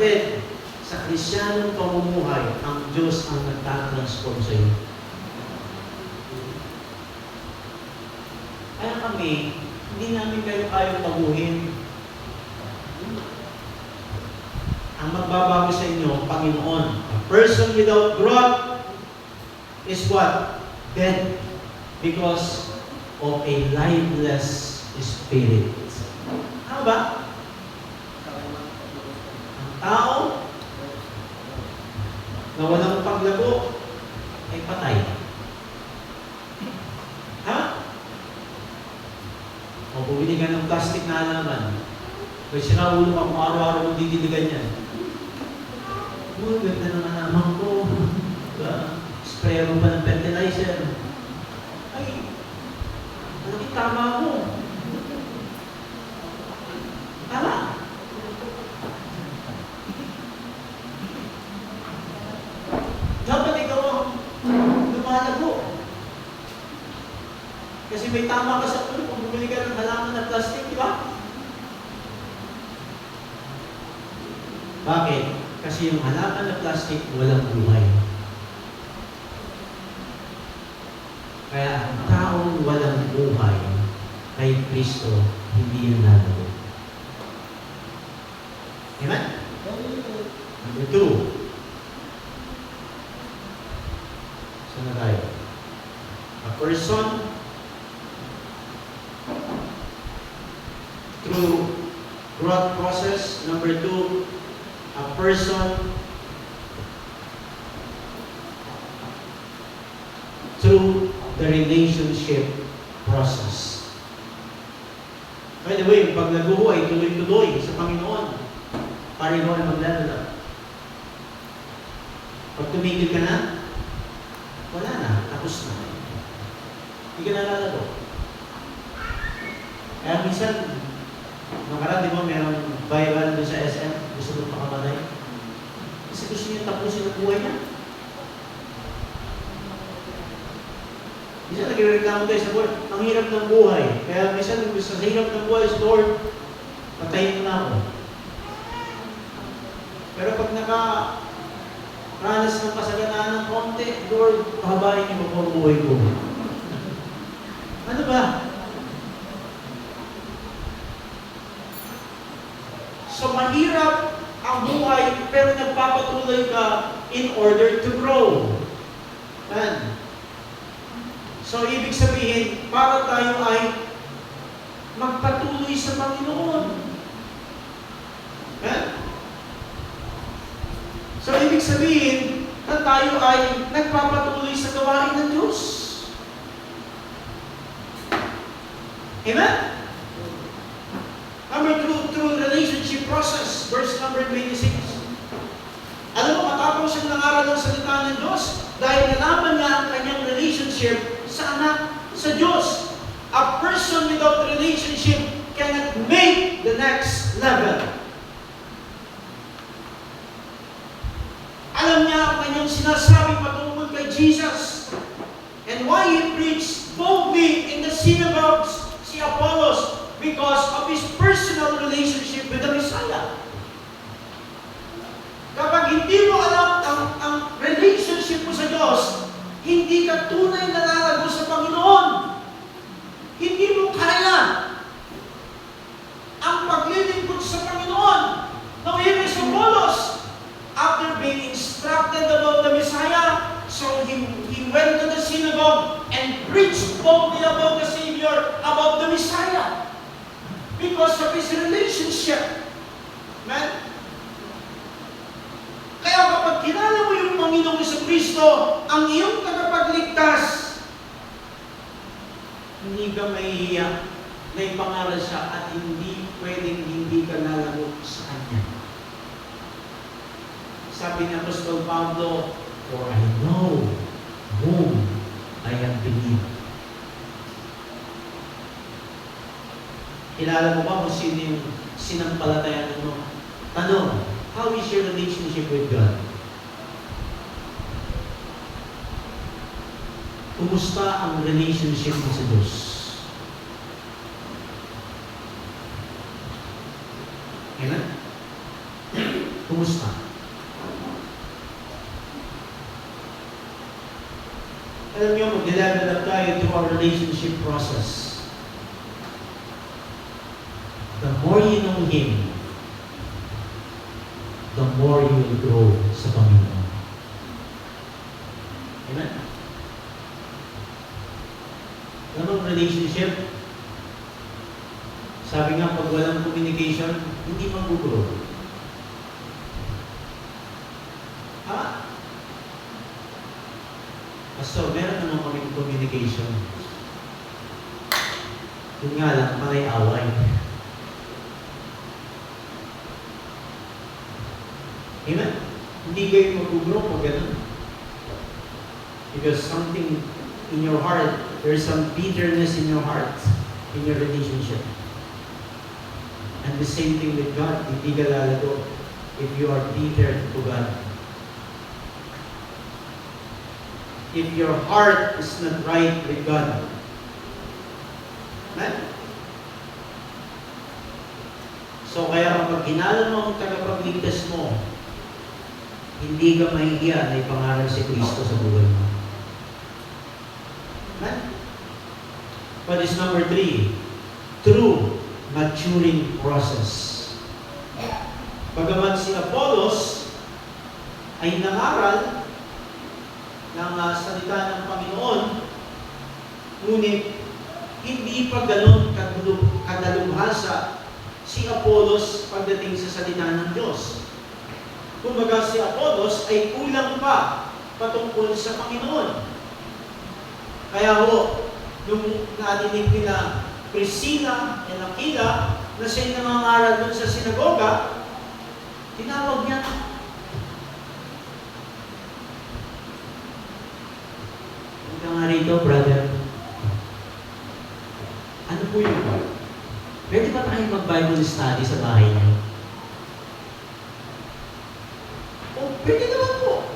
Speaker 1: Kapatid, sa Kristiyanong pamumuhay, ang Diyos ang nagtatransform sa iyo. Kaya kami, hindi namin kayo kayang baguhin. Ang magbabago sa inyo, Panginoon. A person without growth is what? Dead. Because of a lifeless spirit. Ano ba? Ang tao na walang paglago ay patay. Ha? O bumili ka ng plastic na halaman. May sinaulo ka kung araw-araw mong didiligan yan. Uy, ganda ng halaman ko. Spray mo pa ng fertilizer. Ay, malaki tama mo. Tama. Dapat ikaw ang lumalago. Kasi may tama ka sa ulo kung bumili ka ng halaman na plastic, di ba? Bakit? Kasi yung halaman na plastic, walang buhay. Kaya ang taong walang buhay kay Kristo, hindi yan lalago. Amen? Number 2. Saan na tayo? A person through growth process. Number 2, a person through the relationship process. By the way, pag nagbuhay, tuloy-tuloy sa Panginoon, pareho na mag-level up. Pag tumigil ka na, wala na, tapos na. Hindi ka nalalaro. Kaya minsan, nakaraan, di ba, mayroong viral doon sa SM, gusto mo pakamatay. Kasi gusto niya tapusin ang buhay niya. Minsan nagreklamo tayo sa Lord, ang hirap ng buhay. Kaya minsan sa hirap ng buhay sa Lord, patayin mo na ako. Pero pag nakaranas ng kasaganaan ng konti, Lord, pahabain niyo po ang buhay ko. Ano ba? So mahirap ang buhay, pero nagpapatuloy ka in order to grow. Amen. So, ibig sabihin, para tayo ay magpatuloy sa Panginoon. Amen? So, ibig sabihin, na tayo ay nagpapatuloy sa gawain ng Diyos. Amen? Number 2, through relationship process, verse number 26. Alam mo, matapos siyang nangaral ng salita ng Diyos, dahil nalaman niya ang kanyang relationship sa anak, sa Diyos. A person without relationship cannot make the next level. Alam niya ang kanyang sinasabi patungkol kay Jesus. And why he preached boldly in the synagogues, si Apollos, because of his personal relationship with the Messiah. Kapag hindi mo alam ang relationship mo sa Diyos, hindi ka tunay na lalago sa Panginoon. Hindi mo kaya ang paglilingkod sa Panginoon. Now here is Apollos. After being instructed about the Messiah, so he went to the synagogue and preached boldly about the Savior, about the Messiah. Because of his relationship. Man, kaya kapag kilala mo yung Panginoong Jesucristo, ang iyong tagapagligtas, hindi ka mahihiya na ipangaral siya at hindi pwedeng hindi ka lalago sa Kanya. Sabi ni Apostol Pablo, for I know whom I have believed. Kilala mo ba kung sino yung sinampalatayan mo? Tanong, how is your relationship with God? Kumusta ang relationship mo sa Diyos? Amen? Kumusta? Alam niyo, mag-level up tayo through our relationship process. The more you know Him, the more you will grow sa Panginoon. Amen? Anong relationship? Sabi nga, pag walang communication, hindi mag-grow. So, meron naman kaming communication. Yun nga lang, panay away. Amen? Hindi kayo mag-grow pag ganun. Because something in your heart, there's some bitterness in your heart, in your relationship. And the same thing with God, hindi ka lalago if you are bitter to God. If your heart is not right with God. Amen? So kaya kapag hinala mo ang tagapagligtas mo, hindi ka mahihiya na ipangaral si Kristo sa buhay mo. Amen? What is number 3? True maturing process. Bagaman si Apollos ay nangaral ng salita ng Panginoon, ngunit hindi pa ganun kadalubhasa si Apollos pagdating sa salita ng Diyos. Kumbaga si Apollos ay kulang pa patungkol sa Panginoon. Kaya ho, nung nadinig nila Priscilla at Aquila na siya'y nangangaral doon sa sinagoga, tinawag niya, "Huwag ka nga rito, brother. Ano po yun? Pwede ba tayong mag-Bible study sa bahay niyo?" "Oh, pwede naman po."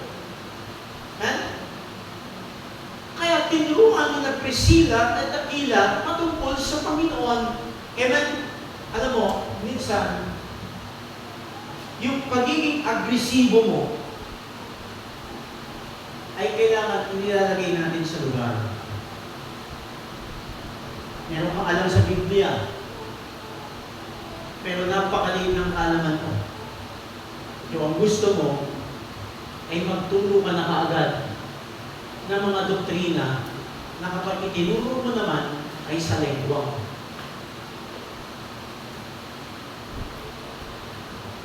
Speaker 1: Kaya tinuruan nila Priscilla at Aquila matungkol sa Panginoon. Amen? Alam mo, minsan, yung pagiging agresibo mo ay kailangan inilalagay natin sa lugar. Meron kang alam sa Biblia, pero napakaliit ng kaalaman mo. Yung ang gusto mo ay magturo ka na kaagad ng mga doktrina na kapag itinuro mo naman ay sa lengguang.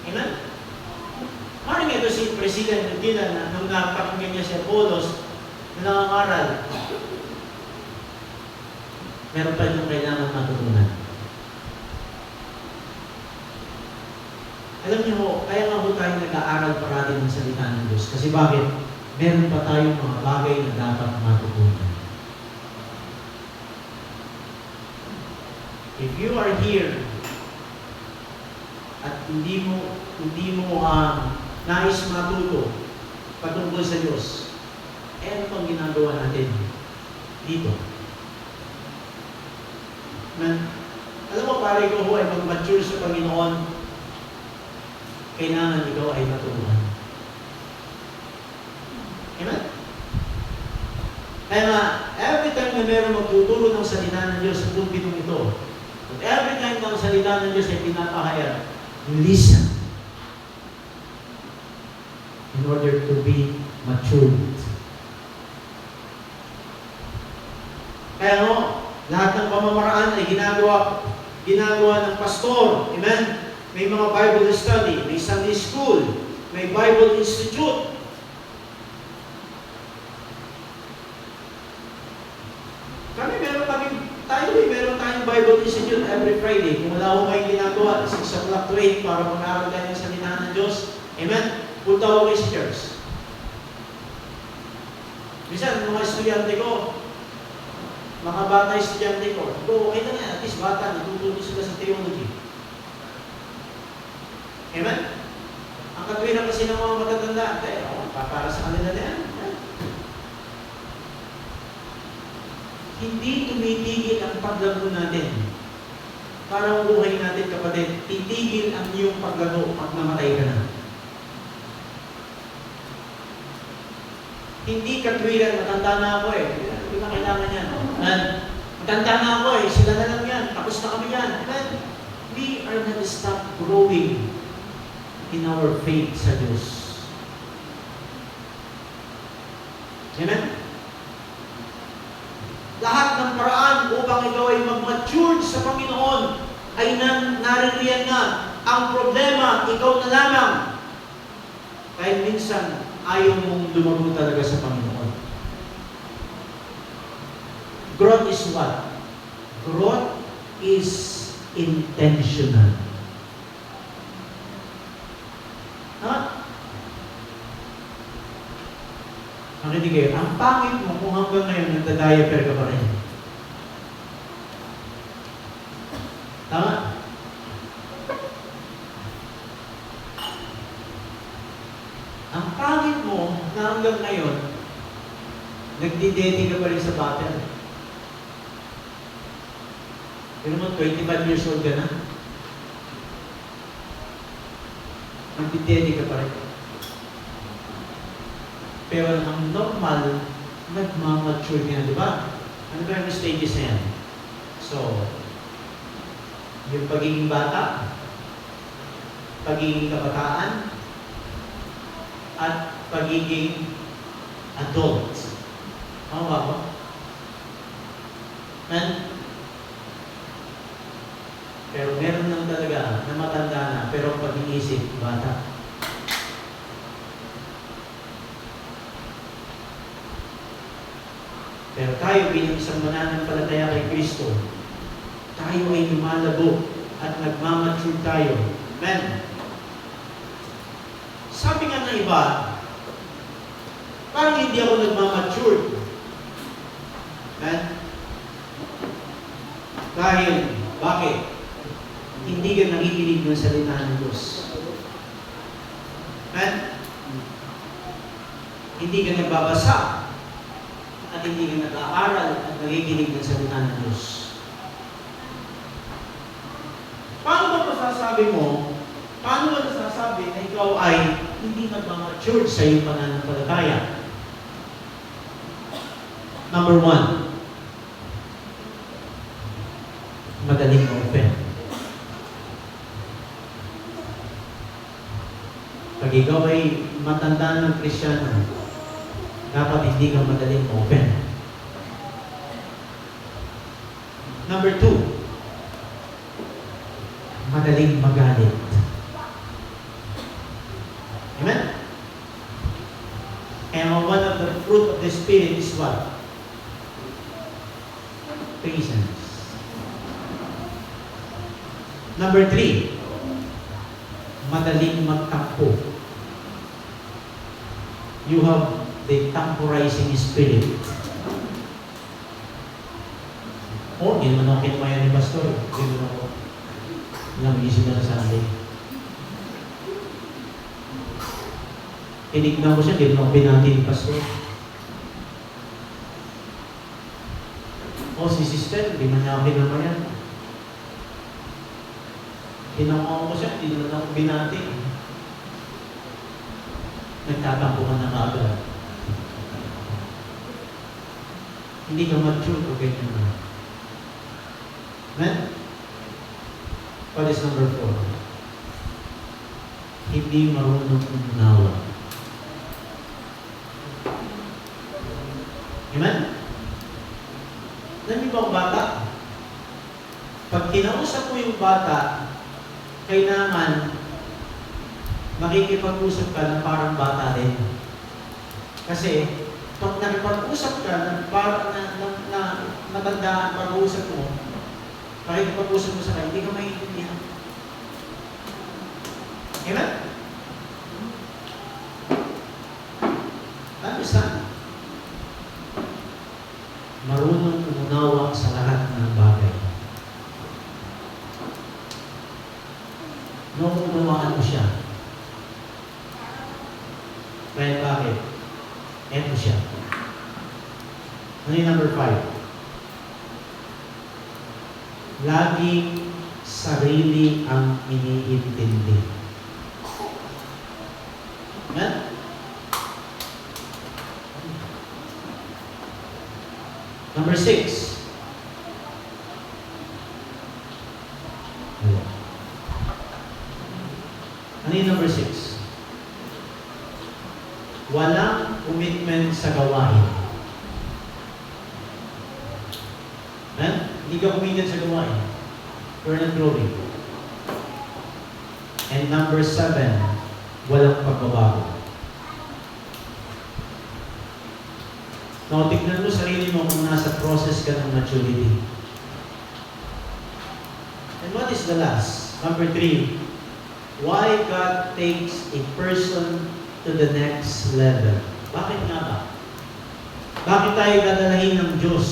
Speaker 1: Amen? Maring ito si President Aquila na nung napakinggan niya si Apollos na nangangaral, meron pa itong kailangan matutunan. Alam niyo ho, kaya nga ho tayo nag-aaral parati ng salita ng Diyos. Kasi bakit? Meron pa tayong mga bagay na dapat matutunan. If you are here at hindi mo nais matuto patungkol sa Diyos, ano pang ginagawa natin dito? Alam mo, pare ko ho ay mag-mature sa Panginoon, kailangan ikaw ay matutunan. Amen? Kaya nga, every time na meron magtuturo ng salita ng Diyos sa pulpitong ito, at every time na ang salita ng Diyos ay pinapahayag, you listen in order to be matured. Kaya no, lahat ng pamamaraan ay ginagawa ng pastor. Amen? May mga Bible study, may Sunday school, may Bible Institute. Meron tayong Bible Institute every Friday. Kung wala ko kayong ginagawa, 6 o'clock to 8 para mag-aaral tayo ng salita ng Diyos. Amen? Punta ko kayo sa church. Minsan, mga estudyante ko, mga bata estudyante ko, okay na yan, at least bata, natututo sila sa theology. Amen? Ang katwiran kasi ng mga matatanda, para sa kanila na yan. Hindi tumitigil ang paglago natin. Parang buhay natin, kapatid, titigil ang iyong paglago pag namatay ka na. Hindi katwiran, matanda na ako eh. Hindi na kailangan yan. And, matanda na ako eh, sila na lang yan. Tapos na kami yan. But we are not stop growing in our faith sa Diyos. Amen? Lahat ng paraan upang ikaw ay mag-mature sa Panginoon ay naririyan na. Ang problema, ikaw na lamang. Kahit minsan, ayaw mong lumago talaga sa Panginoon. Growth is what? Growth is intentional. Ha? Makinig kayo, ang pangit mo kung hanggang ngayon nagda-diaper ka pa rin. Tama? Ang pangit mo na hanggang ngayon nagdi-dating ka pa rin sa battle. Pero mo, 25 years old ka na. Nagdi-dating ka pa rin. Pero ang normal, nagmamature ka na, di ba? Ano ba yung stages na yan? So, yung pagiging bata, pagiging kabataan, at pagiging adult. Ano ba ako? Pero meron lang talaga na matanda na, pero pag-iisip, bata. Pero tayo bilang isang mananampalataya kay Kristo, tayo ay lumalabo at nagmamature tayo. Amen? Sabi nga ng iba, parang hindi ako nagmamature. Amen? Dahil, bakit? Hindi ka nakikinig ng salita ng Diyos. Amen? Hindi ka nagbabasa at hindi ka nag-aaral at nakikinig ng salita ng Diyos. Paano ba masasabi mo, paano ba nasasabi na ikaw ay hindi nagmamature sa iyong pananampalataya? Number 1, madaling ma-offend. Pag ikaw ay matanda ng Kristiyano, dapat hindi ka madaling ma-offend. Number 2, madaling magalit. Amen? And one of the fruit of the Spirit is what? Patience. Number 3, madaling magtampo. You have the temporizing spirit. Oh, hindi naman ako kinumaya ni Pastor. Hindi naman ako. Nang-isip na sa Sunday. Tinignan ko siya, hindi naman ako binati ni Pastor. Oh, si sister, hindi man niya ako kinumaya. Kinamaw ko siya, hindi naman ako binati. Nagtatampo ka na kaagad. Hindi ka mature o ganyan na. Amen? What is number 4? Hindi marunong umunawa. Amen? Alam niyo ba ang bata? Pag kinausap mo yung bata, kailangan makikipag-usap ka ng parang bata din. Kasi, pag nakipag-usap ka ng parang na matandaan pag-uusap mo, makikipag-usap mo sa kanya, hindi ka maiintindihan. Amen? Understand? Marunong umunawa sa lahat ng bagay. Noong unawaan mo siya, kaya bakit? Eto siya. Ano yung number 5? Laging sarili ang iniintindi. Amen? Number 6. Ano yung number 6? Walang commitment sa gawain. Hindi ka committed sa gawain. You're not growing. And number 7, walang pagbabago. Now, tignan mo sarili mo kung nasa process ka ng maturity. And what is the last? Number 3, why God takes a person to the next level. Bakit nga ba? Bakit tayo dadalahin ng Diyos?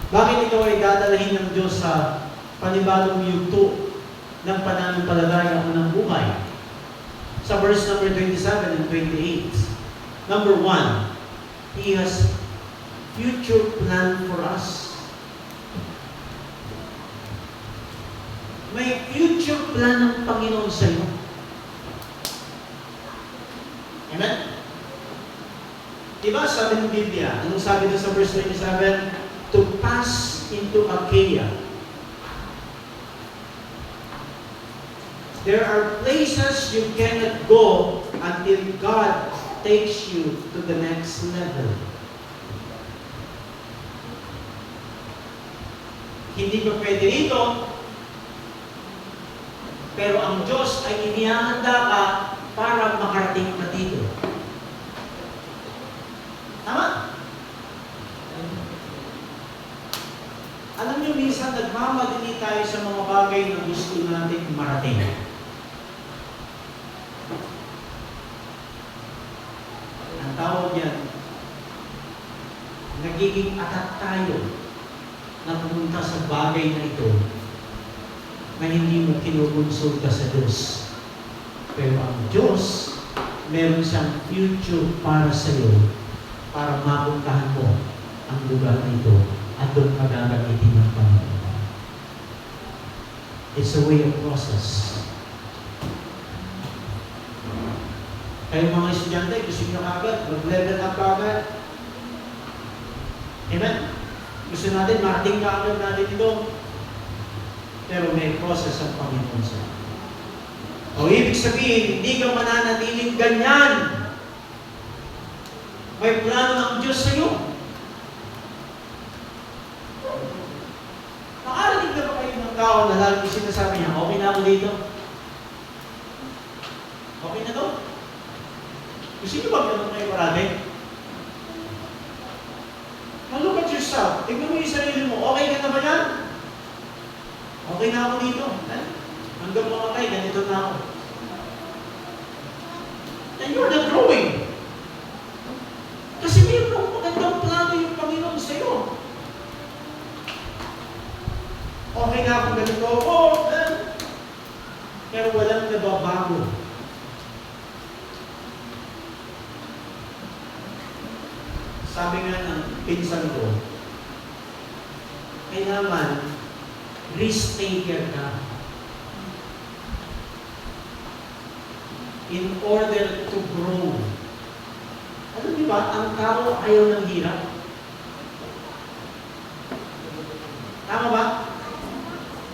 Speaker 1: Bakit ikaw ay dadalahin ng Diyos sa panibagong yugto ng pananampalataya mo ng buhay? Sa verse number 27 and 28. Number 1, He has future plan for us. May future plan ng Panginoon sa iyo. Amen? Diba sabi ng Biblia, anong sabi doon sa verse 27? To pass into Achaia. There are places you cannot go until God takes you to the next level. Hindi ka pwede rito, pero ang Diyos ay inihahanda ka para makarating ka dito. Tama? Alam niyo, minsan nagmamadali tayo sa mga bagay na gusto natin marating. Ang tawag yan, nagiging atat tayo na pumunta sa bagay na ito na hindi mo kinukonsulta sa Diyos. Pero ang Diyos, meron siyang future para sa iyo para mapuntahan mo ang lugar na ito at doon ka gagamitin ng Panginoon. It's a way of process. Kayo mga estudyante, gusto nyo agad, mag-level up agad. Amen? Gusto natin, marating ka agad natin ito. Pero may process ang Panginoon sa iyo. O ibig sabihin, hindi ka mananatiling ganyan. May plano ng Diyos sa iyo. Nakarinig na ba kayo ng tao na lagi sinasabi niya, okay na ako dito? Okay na to? Gusto niyo ba ganun kayo parati? Now look at yourself. Tignan mo yung sarili mo. Okay ka na ba yan? Okay na ako dito. Hanggang mamatay, ganito na ako. And you're not growing. Kasi mayroong magandang plano yung Panginoon sa iyo. Okay na ako ganito. Pero walang nababago. Sabi nga ng pinsan ko, kailangan risk taker ka in order to grow. Alam niyo ba, ang tao ayaw ng hirap. Tama ba?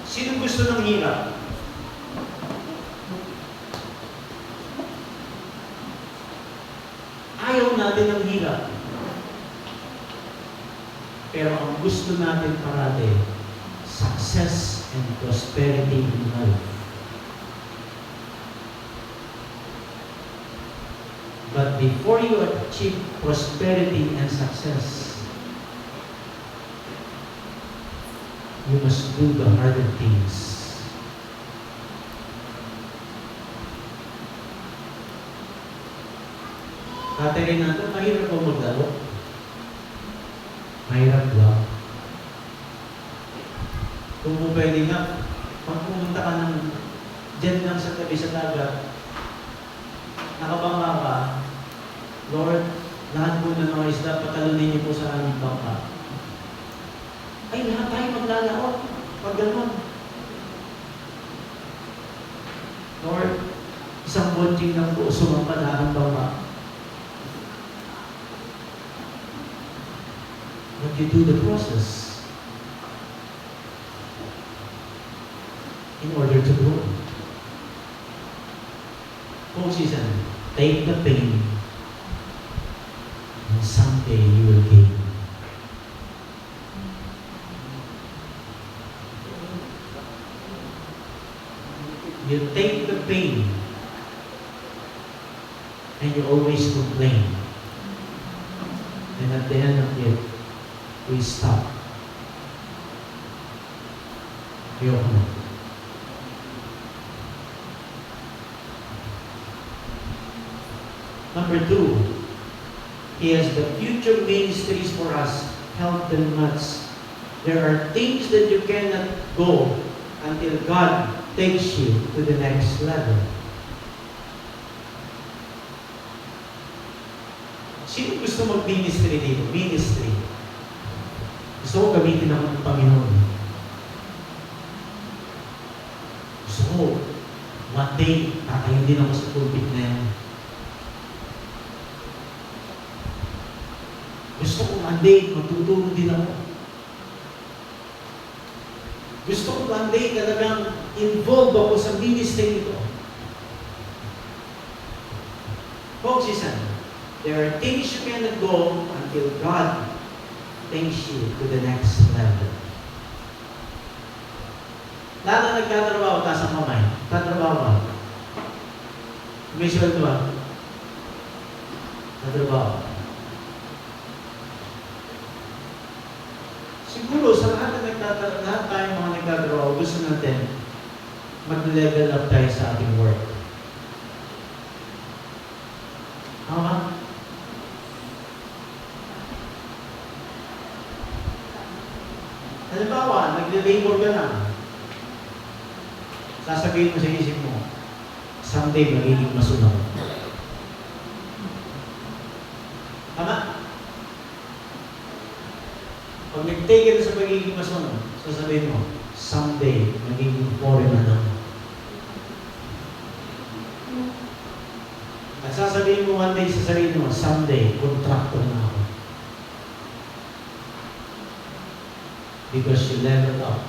Speaker 1: Sino gusto ng hirap? Ayaw natin ng hirap. Pero ang gusto natin parati, success and prosperity in life. But before you achieve prosperity and success, you must do the harder things. Katerin natin, mahirap ba maglaro? Mahirap ba? Kung mo pwede nga, pag pumunta ka ng dyan lang sa tabi sa dagat, nakabanga ka, Lord, lahat po ng mga isda, patalunin niyo po sa aming bangka. Ay, lahat tayo maglalaot. Pag gano'n. Lord, isang bunting lang po sumampa na ang bangka. But you do the process in order to grow. Folks, listen, take the pain and someday you will gain. You take the pain and you always complain. And at the end of it, we stop. Ayoko. Number 2, He has the future ministries for us, health and nuts. There are things that you cannot go until God takes you to the next level. Sino gusto mag-ministry dito? Ministry. Gusto ko gamitin ako ng Panginoon. Gusto ko, one day, tatayo din ako sa pulpit na yan. Gusto ko one day, matutulong din ako. Gusto ko one day talagang involved ako sa ministry nito. Folks, listen. There are things you cannot go until God takes you to the next level. Lahat na nagtatrabaho, taas ang kamay. Tatrabaho ba? May sweldo ba? Tatrabaho. Siguro sa lahat tayong mga nagtatrabaho, gusto natin mag-level up tayo sa ating work. Tama? Halimbawa, nagle-labor ka lang. Sasabihin mo sa isip mo, someday magiging masunod. Tama? Pag nag-take ka sa magiging masunod, sasabihin mo, someday magiging foreigner na ako. At sasabihin mo one day sa sarili mo, someday, contractor na ako. Because you leveled up.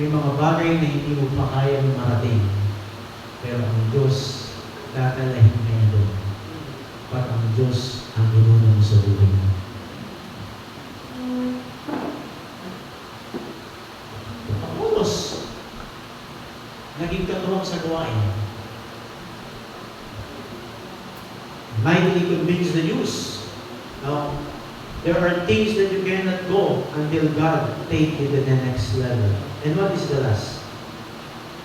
Speaker 1: May mga bagay na hindi mo pa kaya marating. Pero ang Diyos, tatalahin kaya doon. At ang Diyos ang inuna mo sa buhay mo. Paulos, naging katulong sa gawain. Mightily convince the Jews. Now, there are things that you cannot go until God take you to the next level. And what is the last?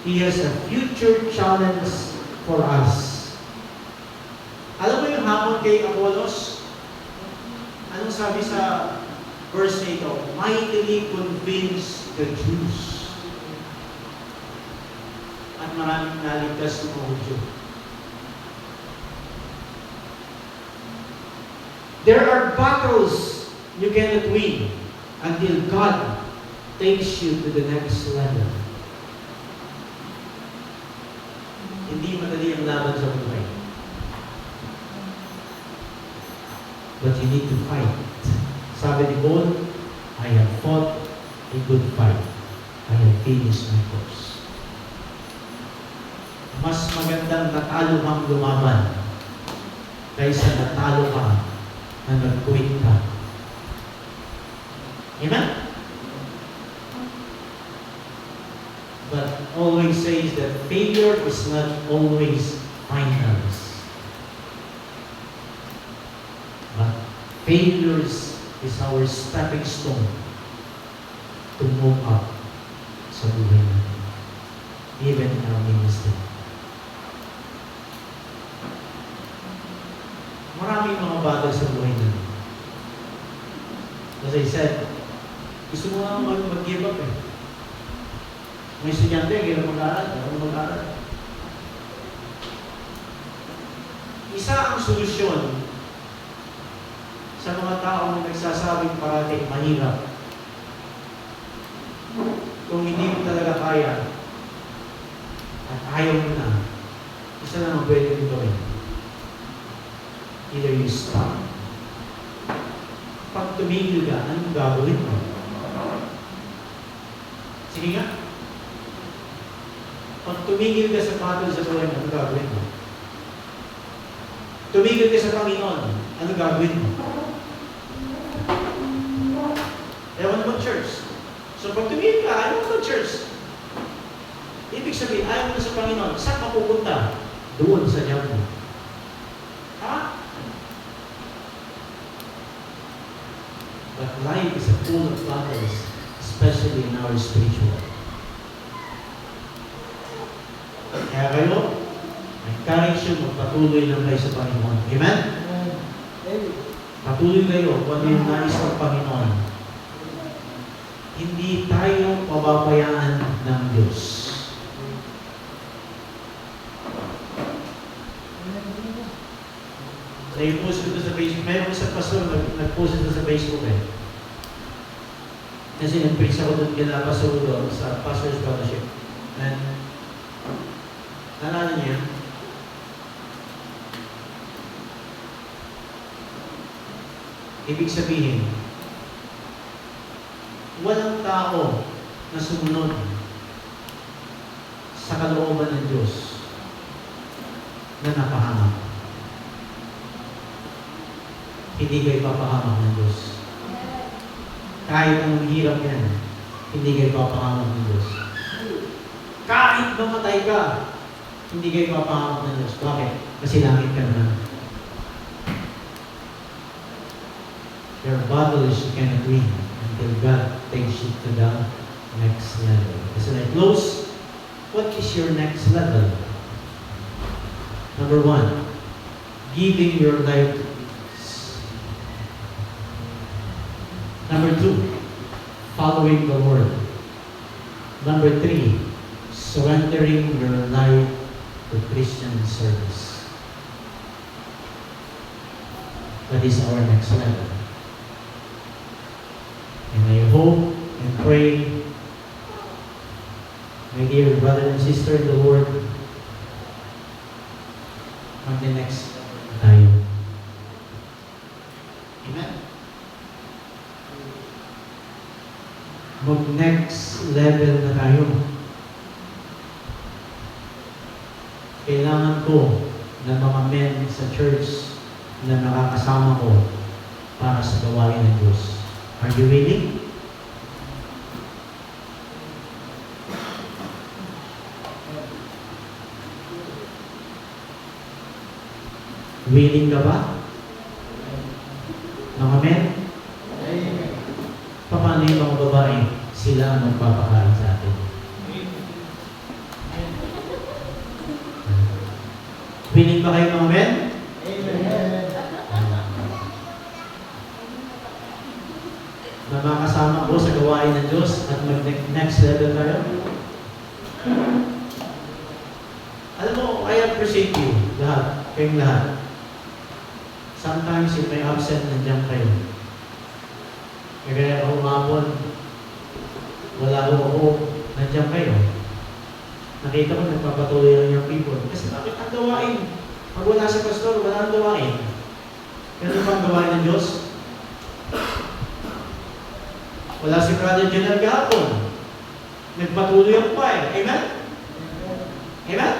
Speaker 1: He has a future challenge for us. Alam mo yung hamon kay Apollos? Anong sabi sa verse 8? Mightily convince the Jews. At maraming naligtas ng mga Hudyo. There are battles you cannot win until God takes you to the next level. Hindi madali ang laban sa buhay. But you need to fight. Sabi ni Paul, I have fought a good fight. I have finished my course. Mas magandang natalo kang lumaban kaysa natalo ka na nag-quit ka. Amen? But always says that failure is not always finals. But failures is our stepping stone to move up sa buhay natin. Even in our ministry. Maraming mga bagay sa buhay natin. As I said, gusto mo nga mag-give up eh. May estudyante, kaya mag-aaral. Isa ang solusyon sa mga taong nagsasabing parating mahirap. Kung hindi mo talaga kaya at ayaw mo na, isa lang ang pwede mo gawin. Either you stop anong gagawin mo? Sige nga. Pag tumigil ka sa battle sa buhay mo, anong gagawin mo? Tumigil ka sa Panginoon, anong gagawin mo? Ewan naman church. So pag tumigil ka, ayaw mo church. Ibig sabihin, ayaw mo na sa Panginoon, saan ka pupunta? Doon sa diablo. Ha? But life is full of battles, especially in our spiritual. Kaya kayo, encourage you, magpatuloy lang kayo sa Panginoon. Amen? Patuloy kayo kung ano yung nais ng Panginoon. Hindi tayo pababayaan ng Diyos. Na-post ko ito sa Facebook. Mayroon isang pastor nag-post ito sa Facebook eh. Kasi nag-preach ako doon kila Pastor doon sa Pastor's Fellowship. And nalala niya, ibig sabihin, walang tao na sumunod sa kalooban ng Diyos na napahamak. Hindi kayo papahamak ng Diyos. Kahit anong hirap yan, hindi kayo papahamak ng Diyos. Kahit mamatay ka, hindi kayo papahamak ng Diyos. Bakit? Kasi langit ka naman. Your battle is you cannot win until God takes you to the next level. As I close, what is your next level? Number 1, giving your life to Jesus. Number 2, following the Lord. Number 3, surrendering your life to Christian service. That is our next level. And I hope and pray, my dear brother and sister in the Lord, on the next tayo. Amen? Mag-next level na tayo. Kailangan ko ng mga men sa church na nakakasama ko para sa gawain ng Diyos. Are you willing? Willing ka ba? Mga men? Paano yung mga babae? Sila ang magpapakain sa atin. Willing ba kayo mga men? Na makasama ko sa gawain ng Diyos at mag-next level tayo? Alam mo, I appreciate you, lahat, kayong lahat. Sometimes, if may absent, nandiyan kayo. Kaya ako umapon, wala ko ako, nandiyan kayo. Nakita ko, nagpapatuloy lang yung people. Kasi bakit ang gawain? Pag wala si pastor, wala ang gawain. Ganun ba ang gawain ng Diyos? Wala si Brother General kahapon. Nagpatuloy ang choir. Amen? Amen?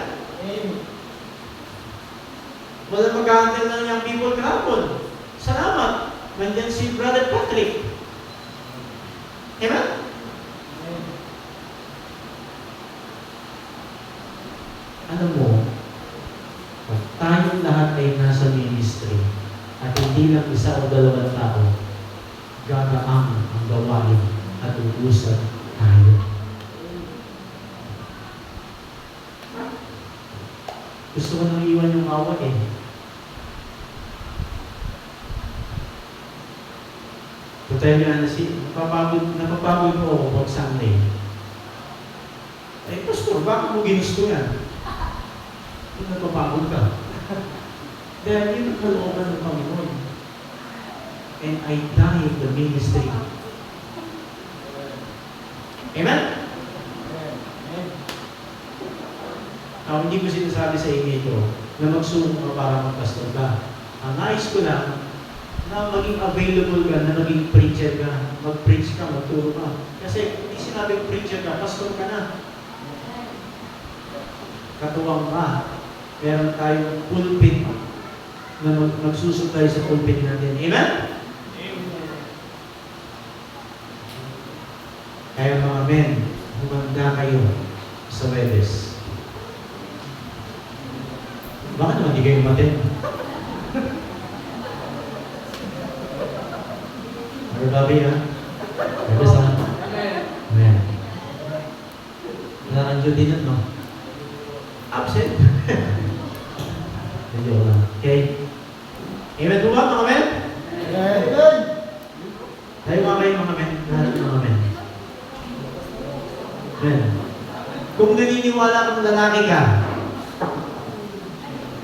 Speaker 1: Wala mag-handle ng young people kahapon. Salamat. Nandiyan si Brother Patrick. Amen? Alam mo, pag tayong lahat ay nasa ministry at hindi lang isa o dalawang tao, gagaang ang gawain at uusap tayo. Gusto ko nang iwan yung awat eh. Totoo nga napapagod mo ako pag Sunday. Eh, pastor, bakit mo ginusto yan? Kung napapagod ka. Dahil yun ang kalooban ng Panginoon. And I die in the ministry. Amen? Hindi ko sinasabi sa inyo ito na magsuong ka para magpastor ka. Ang nais ko lang, na maging available ka, na maging preacher ka, mag-preach ka, magturo ka. Kasi hindi sinabing preacher ka, pastor ka na. Katuwang ka. Meron tayong pulpit na magsusupply sa pulpit natin. Amen? Kaya mga men, humanda kayo sa Webes. Bakit naman di kayo matin? Ano babi ha? Webes ha? Amen. Wala kang duty nun, no? Absent? Medyo lang. Okay? Amen po ba mga men? Amen! Tayo mga kayo mga men. Lahat mga men. Amen. Kung naniniwala kang lalaki ka,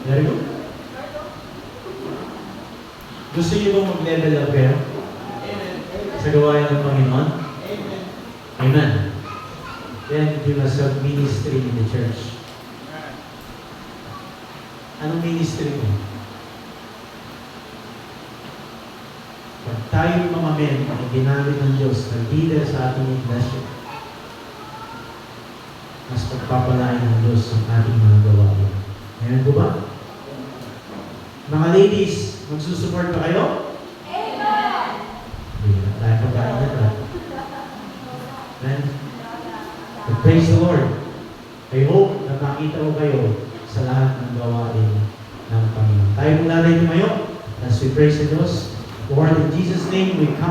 Speaker 1: very good. Gusto niyo bang mag-level up kayo? Sa gawain ng Panginoon? Amen. Then you must have ministry in the church. Anong ministry mo? Pag tayo mga men ay ginamit ng Diyos na leader sa ating iglesia, mas pagpapalain ng Diyos ang ating mga gawain. Ayan po ba? Mga ladies, magsusupport ba kayo? Amen! Hindi na tayo pagkain na. Amen? So, praise the Lord. I hope na makita ko kayo sa lahat ng gawain ng Panginoon. Tayo mula tayo tumayo as we praise the Diyos. Lord, in Jesus' name we come